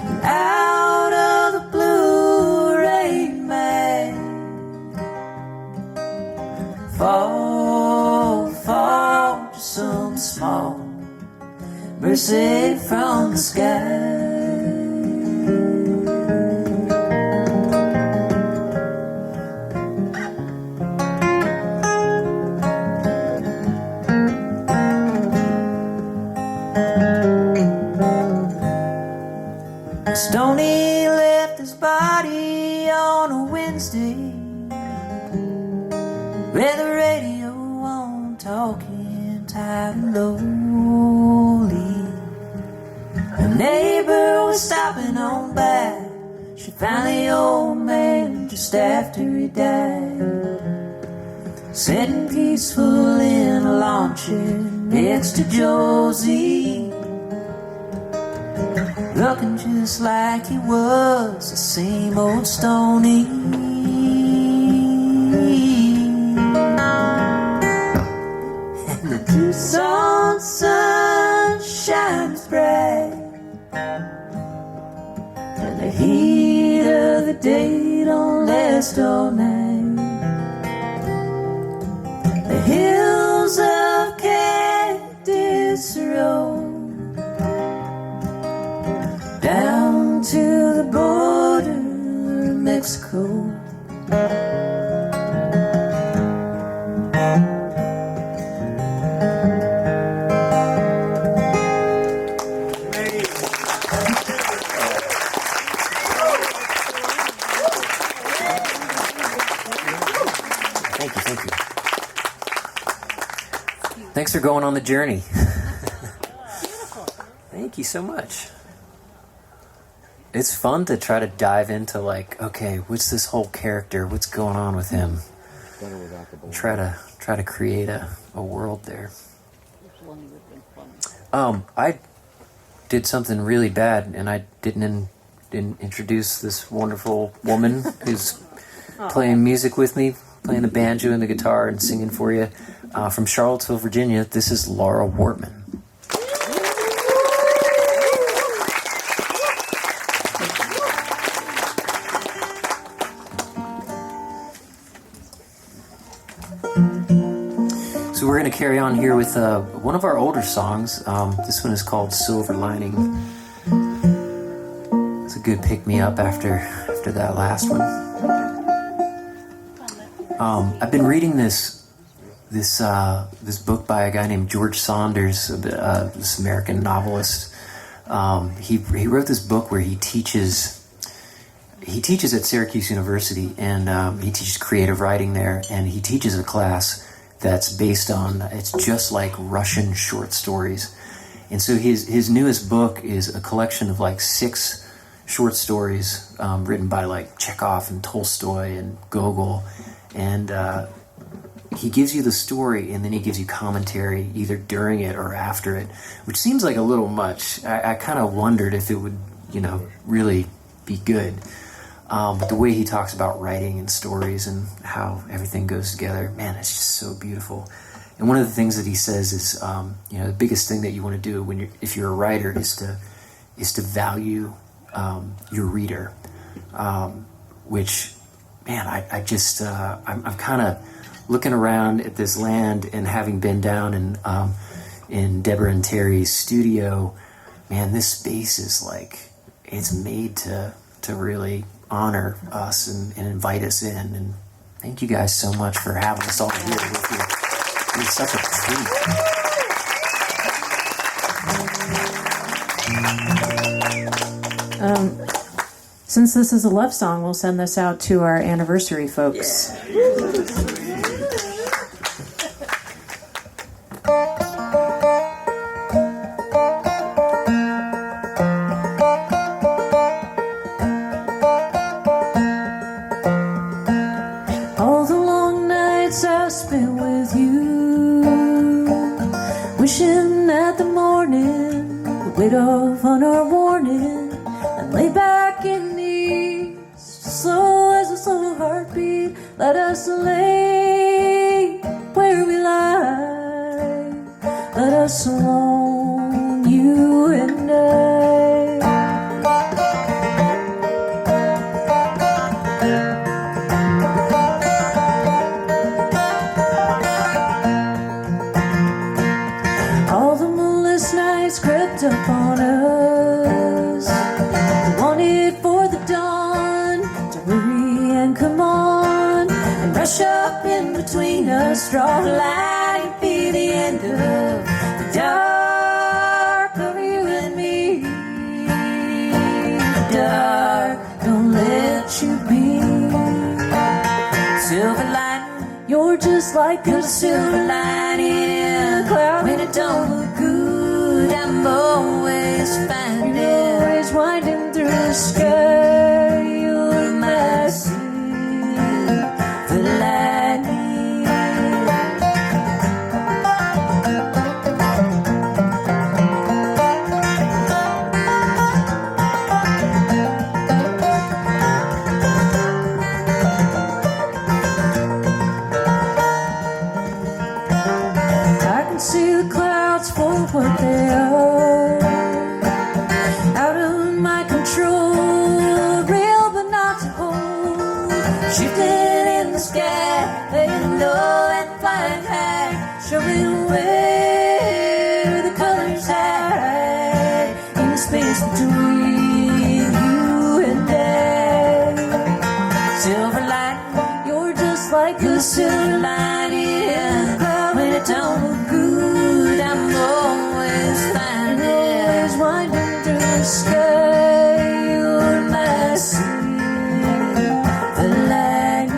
And out of the blue rain might fall, fall, just some small mercy from the sky. Stoney left his body on a Wednesday, with the radio on talking tight and lowly. A neighbor was stopping on by. She found the old man just after he died, sitting peaceful in a lawn chair next to Josie, looking just like he was, the same old Stoney. And the Tucson sun shines bright, and the heat of the day don't last all night. The hills of Cactus Road down to the border of Mexico. Thank you. Thanks for going on the journey. Thank you so much. It's fun to try to dive into, like, okay, what's this whole character? What's going on with him? Try to create a world there. I did something really bad, and I didn't introduce this wonderful woman who's playing music with me, playing the banjo and the guitar and singing for you. From Charlottesville, Virginia, this is Laura Wortman. So we're going to carry on here with one of our older songs. This one is called Silver Lining. It's a good pick-me-up after that last one. I've been reading this book by a guy named George Saunders, this American novelist. He wrote this book where he teaches at Syracuse University, and he teaches creative writing there, and he teaches a class that's based on, it's just like Russian short stories. And so his newest book is a collection of like 6 short stories written by like Chekhov and Tolstoy and Gogol. And he gives you the story, and then he gives you commentary either during it or after it, which seems like a little much. I kind of wondered if it would, really be good. But the way he talks about writing and stories and how everything goes together, man, it's just so beautiful. And one of the things that he says is, the biggest thing that you want to do if you're a writer is to value your reader, which, man, I'm kind of looking around at this land and having been down in Deborah and Terry's studio, man, this space is like, it's made to really honor us and invite us in. And thank you guys so much for having us all here with you. It's such a treat. Since this is a love song, we'll send this out to our anniversary folks. All the long nights I've spent with you, wishing that the morning would wait off on our warning and lay back in the east, slow as a slow heartbeat. Let us lay where we lie. Let us alone, you and I. All the moonless nights crept up on us. We wanted for the dawn to hurry and come on and rush up in between us, draw a line and be the end of the dark over you and me. The dark, don't let you be. Silver lining, you're just like a silver lining in a cloud. When it don't look good, I'm always finding it. Always winding through the sky. You're my silver lining. I can see the clouds for what they are, out of my control, real but not to hold, shifting in the sky, laying low and flying high, showing where the colors hide in the space between you and I. Silver lining, you're just like a silver lining in a cloud. When it don't look good, I'm always finding it. Always winding through the sky. You're my silver lining.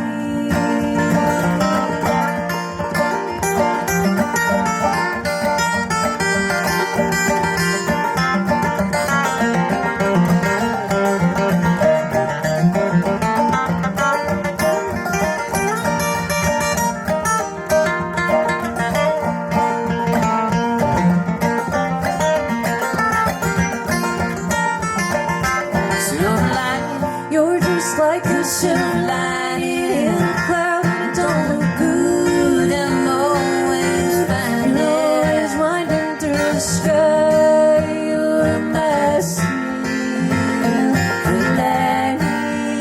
Silver lining, you're just like a silver lining in a cloud. When it don't look good, I'm always finding it. Always winding through the sky. You're my silver lining.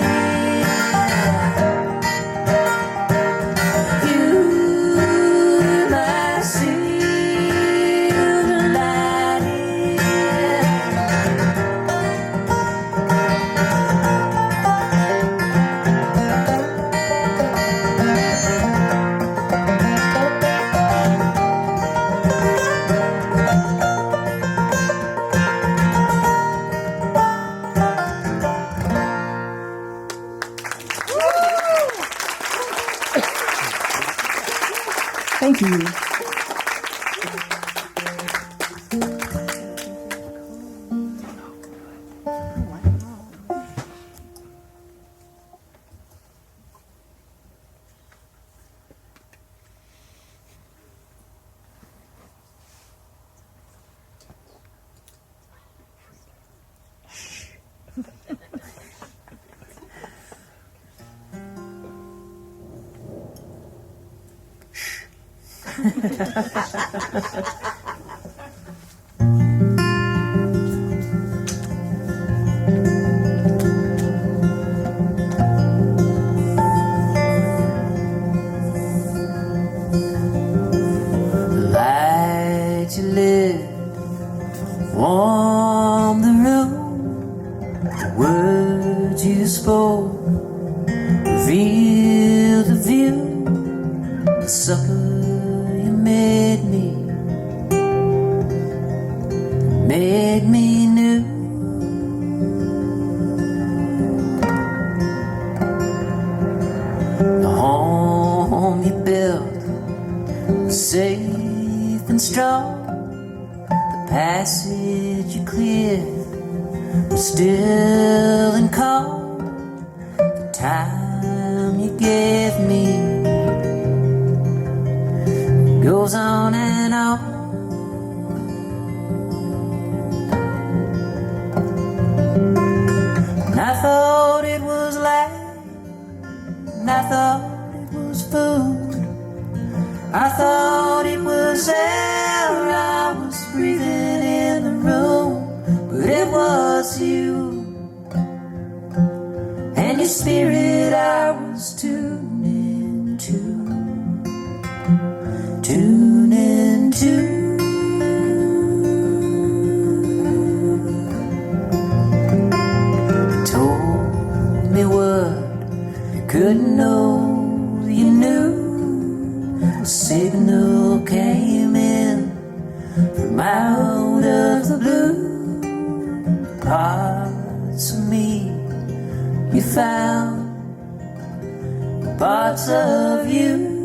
You're my silver lining. Thank you. Light you lit, warm the room. The words you spoke reveal the view. The supper you made me new. safe and strong. The passage you cleared was still and calm. The time you gave me goes on and on. And I thought it was light, and I thought it was food. I thought it was air I was breathing in the room, but it was you and your spirit I was tuning to. You told me what you couldn't know you knew. A signal came in from out of the blue. Parts of me you found, parts of you.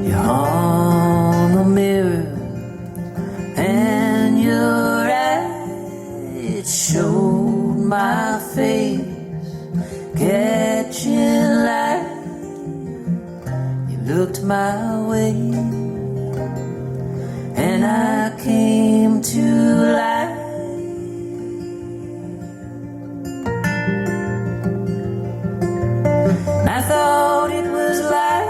You hung a mirror and your eyes showed my face, catching light. You looked my way and I came to life. I thought it was light,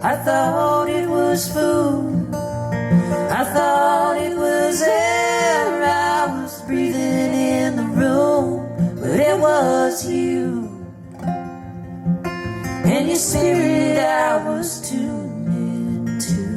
I thought it was food, I thought it was air I was breathing in the room, but it was you and your spirit I was tuning to.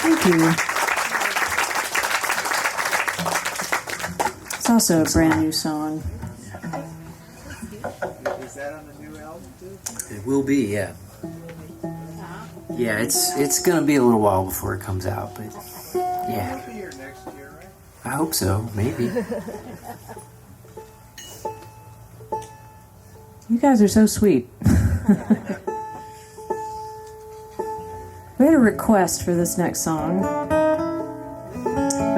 Thank you. It's also a brand new song. Is that on the new album too? It will be, yeah. Yeah, it's gonna be a little while before it comes out, but yeah. It'll be here next year, right? I hope so, maybe. You guys are so sweet. We had a request for this next song. We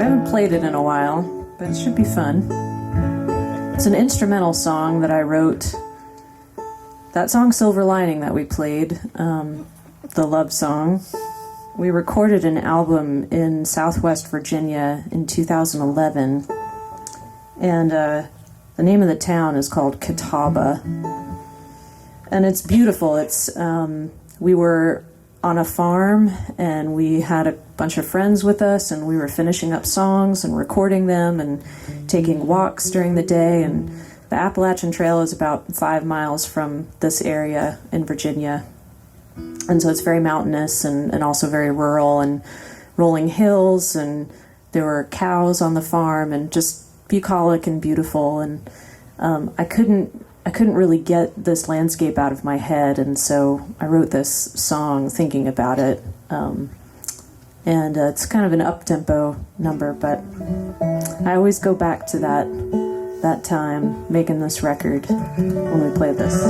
haven't played it in a while, but it should be fun. It's an instrumental song that I wrote. That song, Silver Lining, that we played, the love song, we recorded an album in Southwest Virginia in 2011. And the name of the town is called Catawba. And it's beautiful. It's we were on a farm and we had a bunch of friends with us and we were finishing up songs and recording them and taking walks during the day. And the Appalachian Trail is about 5 miles from this area in Virginia. And so it's very mountainous and also very rural and rolling hills, and there were cows on the farm and just bucolic and beautiful. And I couldn't really get this landscape out of my head, and so I wrote this song thinking about it. And it's kind of an up-tempo number, but I always go back to that that time making this record when we played this.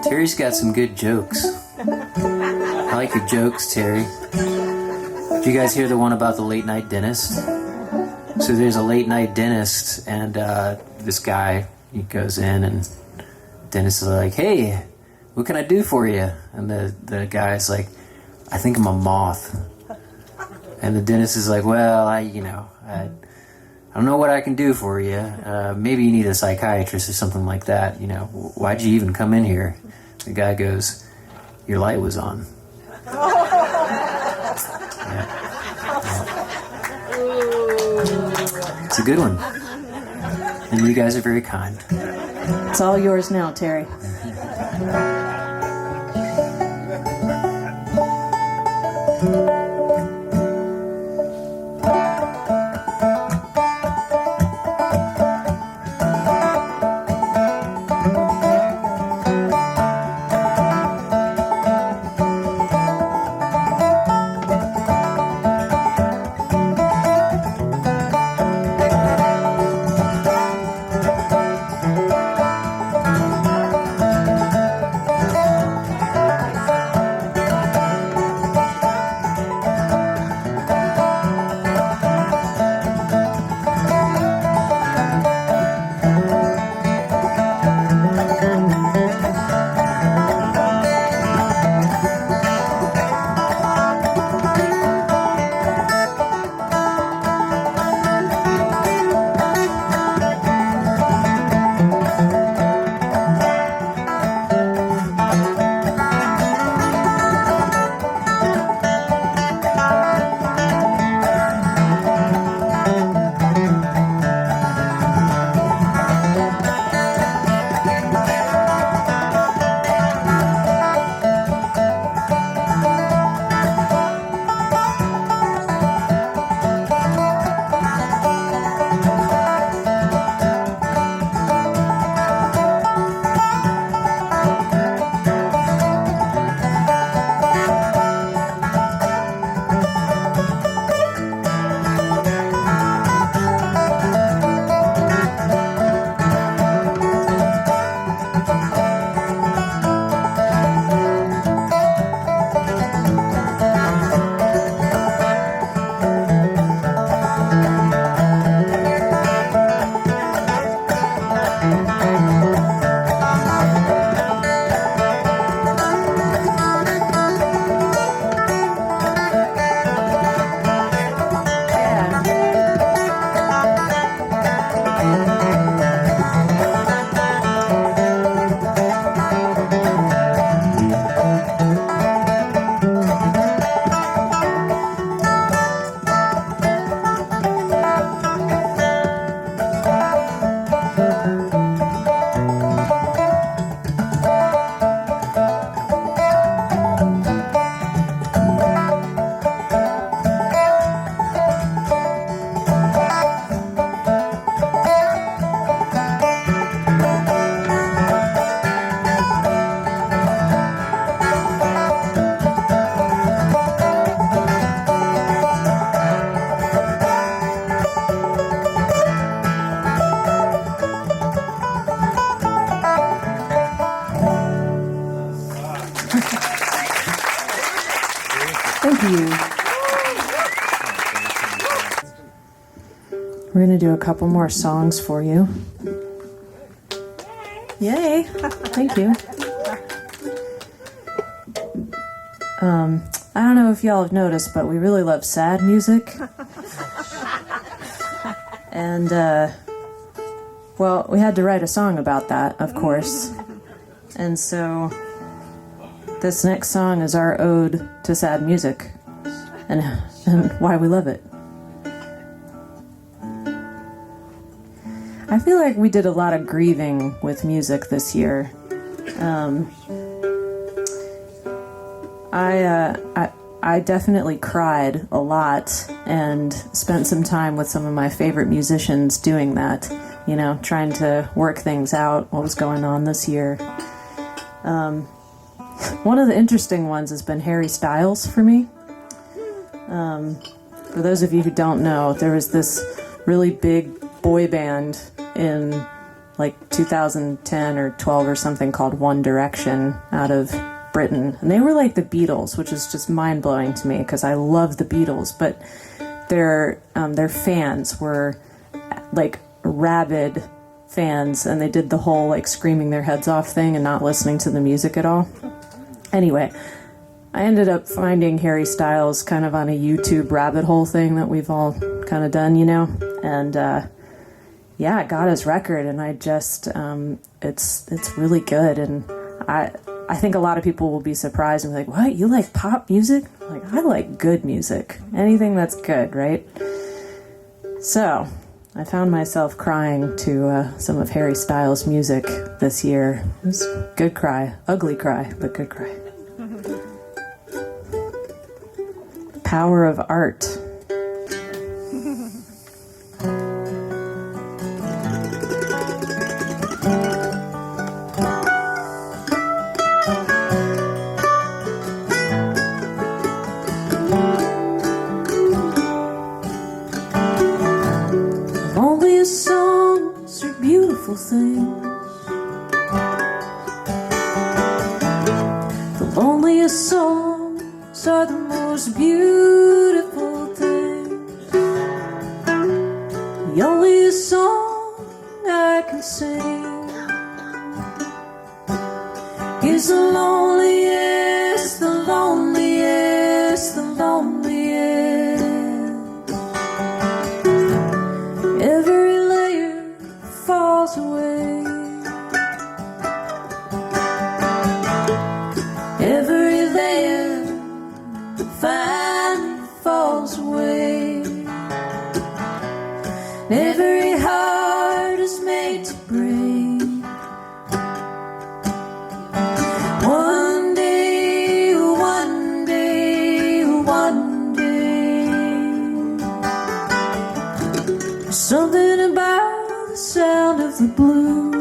Terry's got some good jokes. I like your jokes, Terry. Did you guys hear the one about the late night dentist? So there's a late night dentist, and this guy, he goes in, and the dentist is like, "Hey, what can I do for you?" And the guy's like, "I think I'm a moth." And the dentist is like, "Well, I don't know what I can do for you. Maybe you need a psychiatrist or something like that. Why'd you even come in here?" The guy goes, "Your light was on." Yeah. It's a good one. And you guys are very kind. It's all yours now, Terry. Thank you. We're going to do a couple more songs for you. Yay. Thank you. I don't know if y'all have noticed, but we really love sad music. And, well, we had to write a song about that, of course. And so this next song is our ode to sad music and why we love it. I feel like we did a lot of grieving with music this year. I definitely cried a lot and spent some time with some of my favorite musicians doing that, you know, trying to work things out, what was going on this year. One of the interesting ones has been Harry Styles for me. For those of you who don't know, there was this really big boy band in like 2010 or 12 or something called One Direction out of Britain. And they were like the Beatles, which is just mind-blowing to me because I love the Beatles. But their fans were like rabid fans, and they did the whole like screaming their heads off thing and not listening to the music at all. Anyway, I ended up finding Harry Styles kind of on a YouTube rabbit hole thing that we've all kind of done, you know? And yeah, I got his record, and I just, it's really good. And I think a lot of people will be surprised and be like, what, you like pop music? Like, I like good music. Anything that's good, right? So, I found myself crying to some of Harry Styles' music this year. It was a good cry. Ugly cry, but good cry. Power of art. Loneliest songs are beautiful things. The loneliest songs are the most beautiful things. The only song I can sing is the loneliest, the loneliest, the loneliest. Every layer falls away. Every layer finally falls away. Every heart is made to break. One day, one day, one day. There's something about the sound of the blues.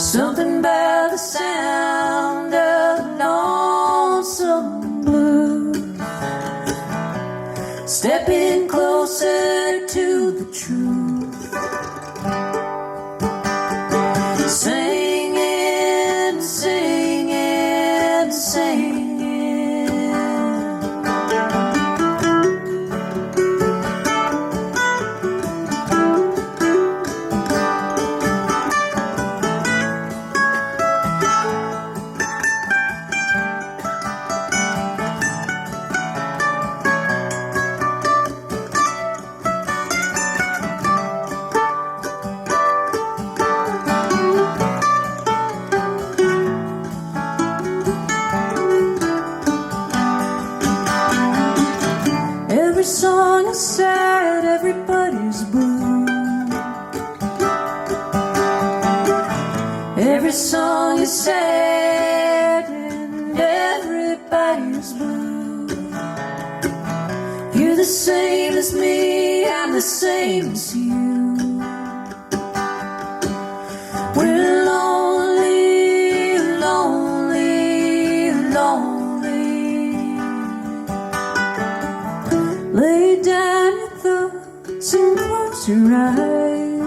Something about the sound of lonesome blues. Stepping closer to the truth. Singing, singing, singing. Every song is sad, everybody's blue. Every song is sad and everybody's blue. You're the same as me, I'm the same as you. We're lonely, lonely, lonely. Lay down your thoughts and close your eyes.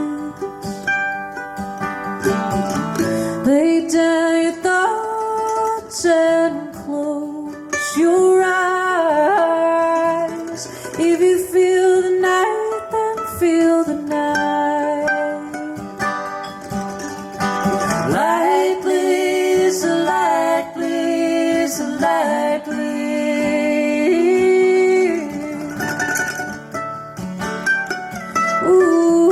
Lay down your thoughts and close your eyes. If you feel the night, then feel the night. Light please, light please, light please. Ooh,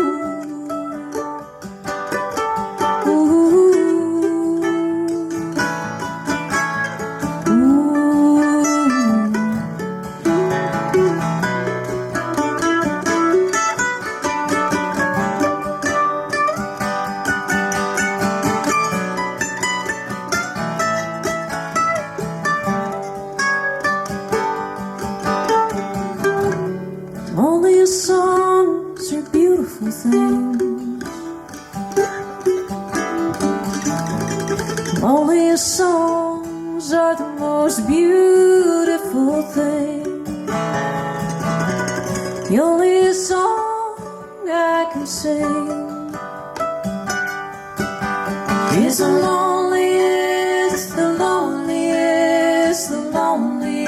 ooh, loneliest songs are beautiful things. loneliest songs are the most beautiful thing. The only song I can sing is the loneliest, the loneliest, the loneliest.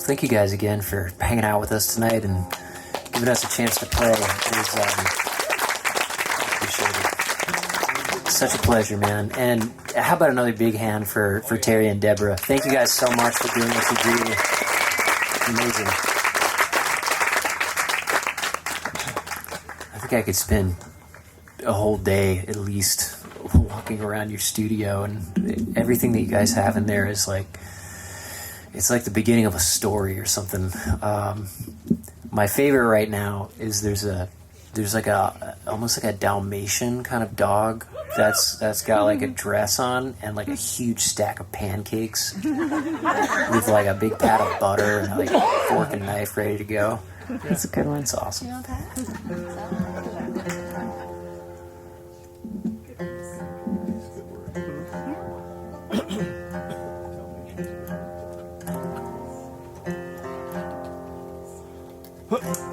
Thank you guys again for hanging out with us tonight and giving us a chance to play. Appreciate it. Such a pleasure, man. And how about another big hand for Terry and Deborah? Thank you guys so much for doing what you do. Amazing. I think I could spend a whole day at least walking around your studio, and everything that you guys have in there is like, it's like the beginning of a story or something. My favorite right now is there's like a almost like a Dalmatian kind of dog that's got like a dress on and like a huge stack of pancakes with like a big pat of butter and like fork and knife ready to go. That's a good one. It's awesome.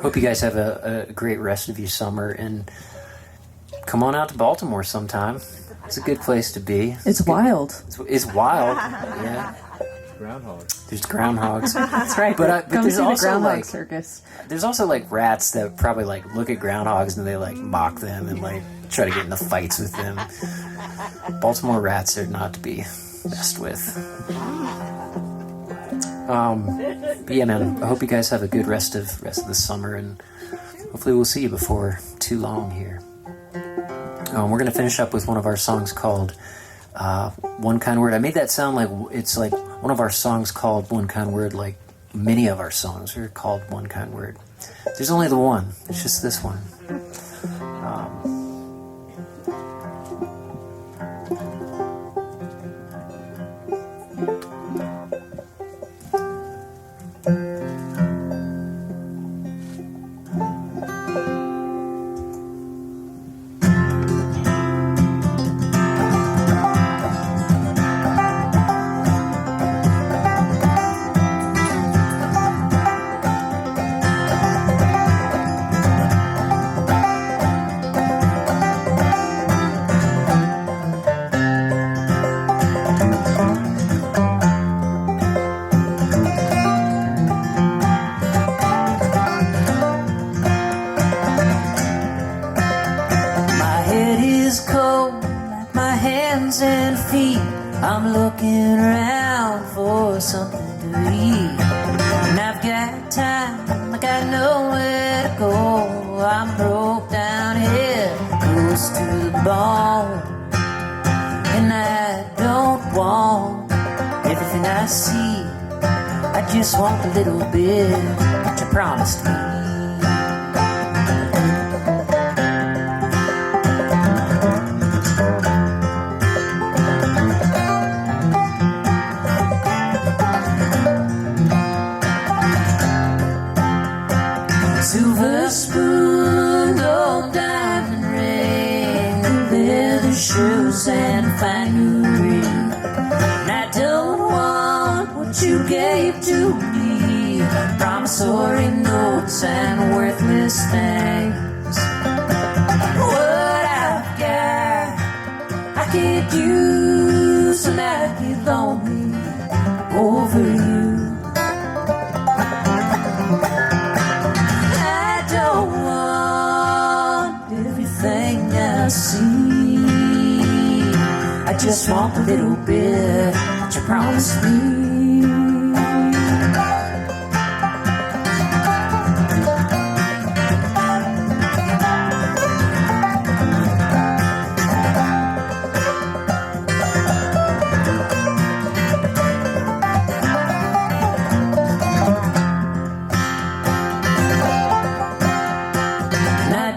Hope you guys have a great rest of your summer, and come on out to Baltimore sometime. It's a good place to be. It's wild. It's wild. Yeah. Groundhogs. There's groundhogs. That's right. But Come there's see the also groundhog like circus. there's also like rats that probably like look at groundhogs and they like mock them and like try to get into fights with them. Baltimore rats are not to be messed with. But yeah, man, I hope you guys have a good rest of the summer, and hopefully we'll see you before too long here. We're gonna finish up with one of our songs called One Kind Word. I made that sound like it's like one of our songs called One Kind Word, like many of our songs are called One Kind Word. There's only the one. It's just this one. I'm looking around for something to eat, and I've got time, I got nowhere to go. I'm broke down here, close to the bone, and I don't want everything I see. I just want a little bit that you promised me. Silver spoon, gold diamond ring, leather shoes and fine new ring. And I don't want what you gave to me, promissory notes and worthless things. Whoa. needed you, so now I get lonely over you. I don't want everything I see. I just want a little bit that you promised me.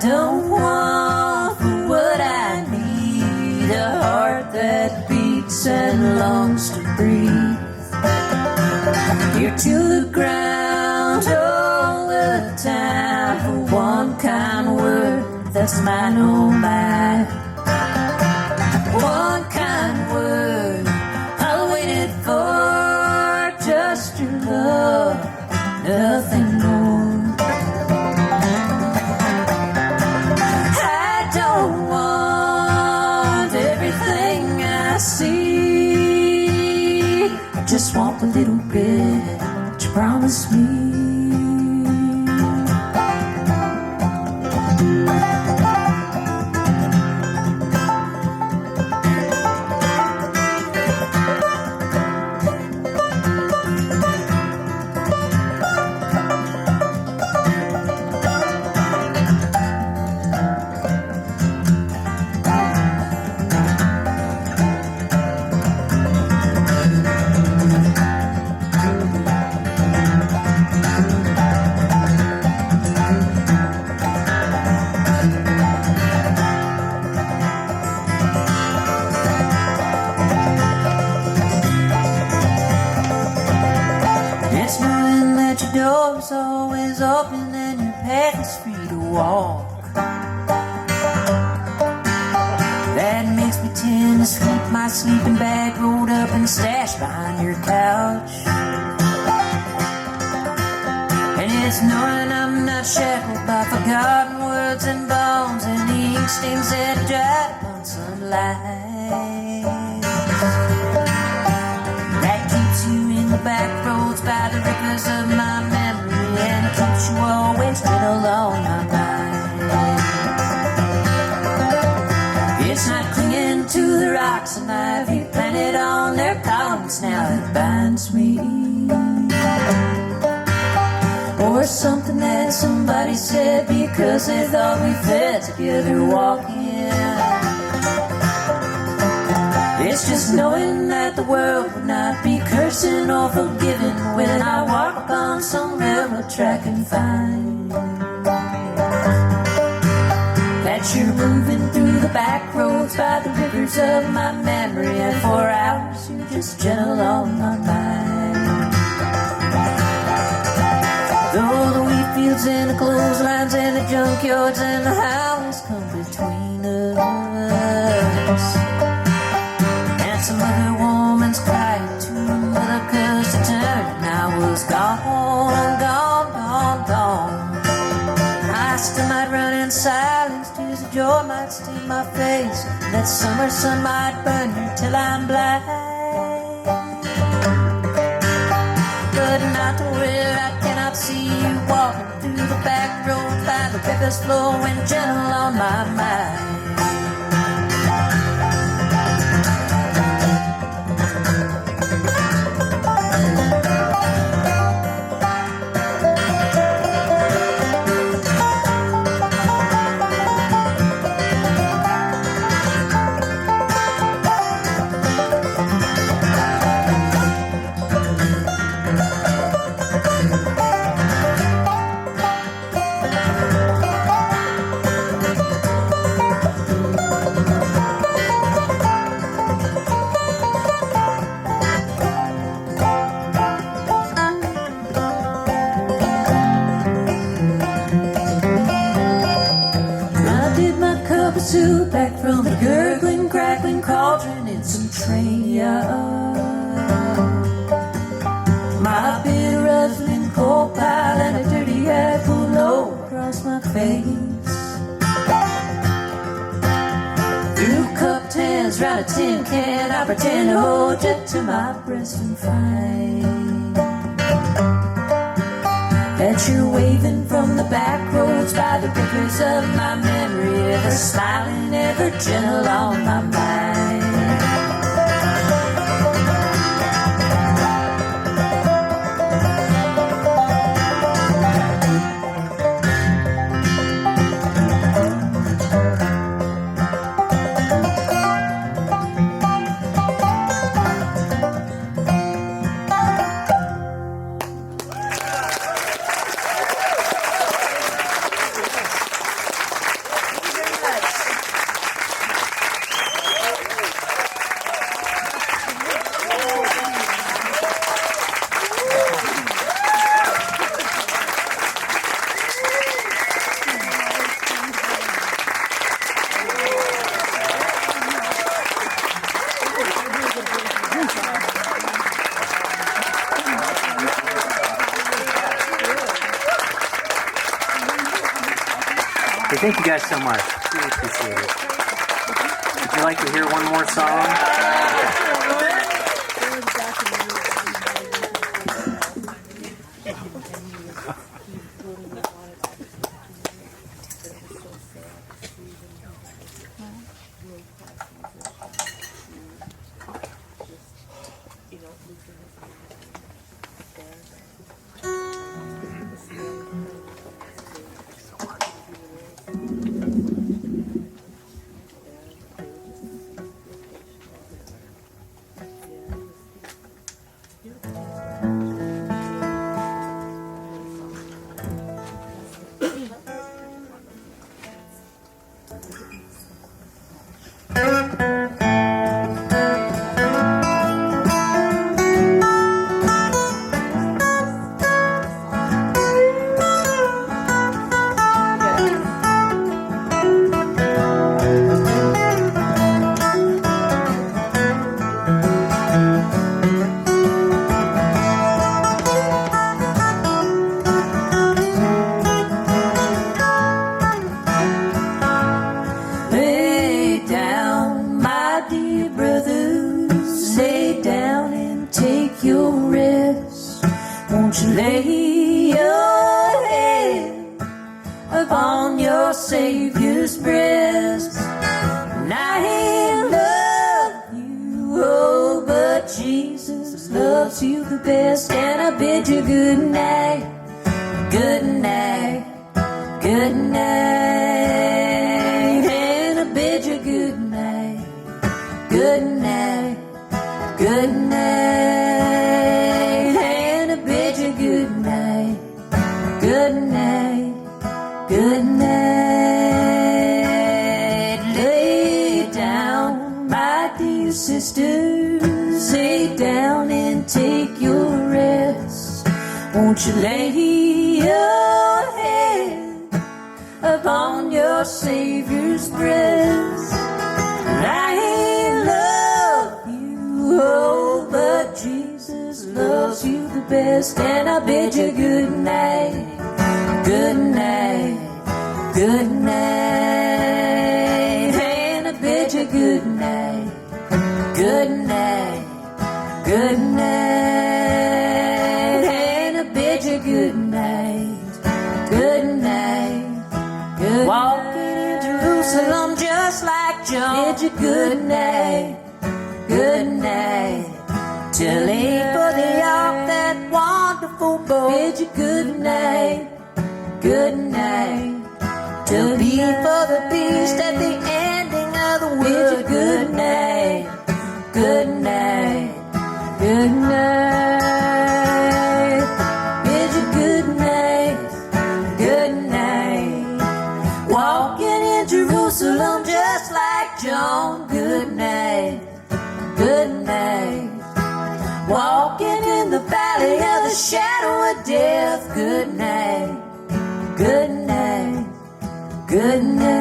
Don't want for what I need, a heart that beats and longs to breathe. Ear to the ground all the time for one kind word that's mine, oh mine. One kind word I waited for, just your love, nothing more. I see. I just want a little bit that you promised me. It's knowing that your door's always open and your path is free to walk. That makes me tend to sleep my sleeping bag rolled up and stashed behind your couch. And it's knowing I'm not shackled by forgotten words and bones and the ink stains that dry upon sunlight. That keeps you in the back roads by the rivers of my memory and keeps you always gentle on my mind. It's not clinging to the rocks and ivy planted on their columns now that binds me, or something that somebody said because they thought we fit together walking. It's just knowing that the world would not be cursing or forgiving when I walk upon some railroad track and find that you're moving through the back roads by the rivers of my memory, and for hours you're just gentle on my mind. Though the wheat fields and the clotheslines and the junkyards and the highways come between us, some other woman's crying to her mother 'cause she turned and I was gone, gone, gone, gone. I still might run in silence, tears of joy might stain my face, that summer sun might burn me till I'm blind. But not to where I cannot see you walking through the back road by the rivers flowing gentle on my mind. Soup back from the gurgling, crackling cauldron in some train yard. My beer rustling coal pile and a dirty hat pulled low across my face. Through cupped hands round a tin can, I pretend to hold you to my breast and find that you're waving from the back roads by the rivers of my memory, ever smiling, ever gentle on my mind. Thank you guys so much. Really appreciate it. Would you like to hear one more song? Lay your head upon your Savior's breast. And I love you, oh, but Jesus loves you the best. And I bid you good night, good night, good night. And I bid you good night, good night, good night. Good night, good night. Lay down, my dear sisters. Lay down and take your rest. Won't you lay your head upon your Savior's breast? I love you, oh, but Jesus loves you the best. And I bid you good night, good night, good night. And I bid you good night, good night, good night. And I bid you good night, good night, good night. Walking in Jerusalem just like John. Bid you good night, good night. Till he for the ark, that wonderful boat. Bid you good night, good night. To be for the beast at the ending of the world. Bid you good night, good night, good night. Bid you good night, good night. Walking in Jerusalem just like John. Good night, good night. Walking in the valley of the shadow of death. Good night, good night, good night.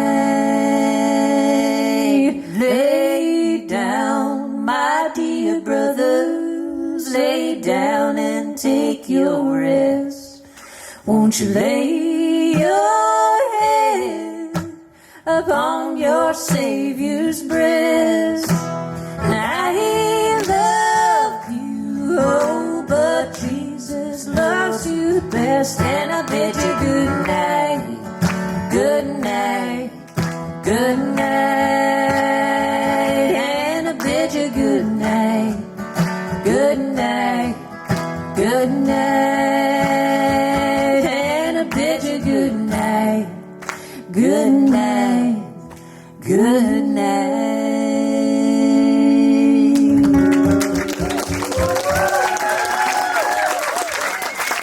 Lay down, my dear brothers. Lay down and take your rest. Won't you lay your head upon your Savior's breast? rest, and I bid you good night. Good night, good night, and I bid you good night. Good night, good night, and I bid you good night. Good night, good night.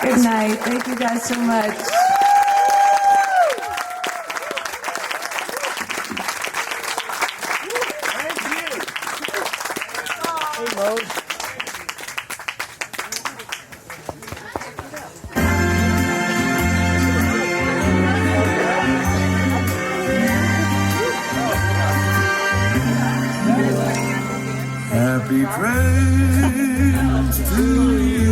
Good night. Thank you guys so much. Happy trails to you.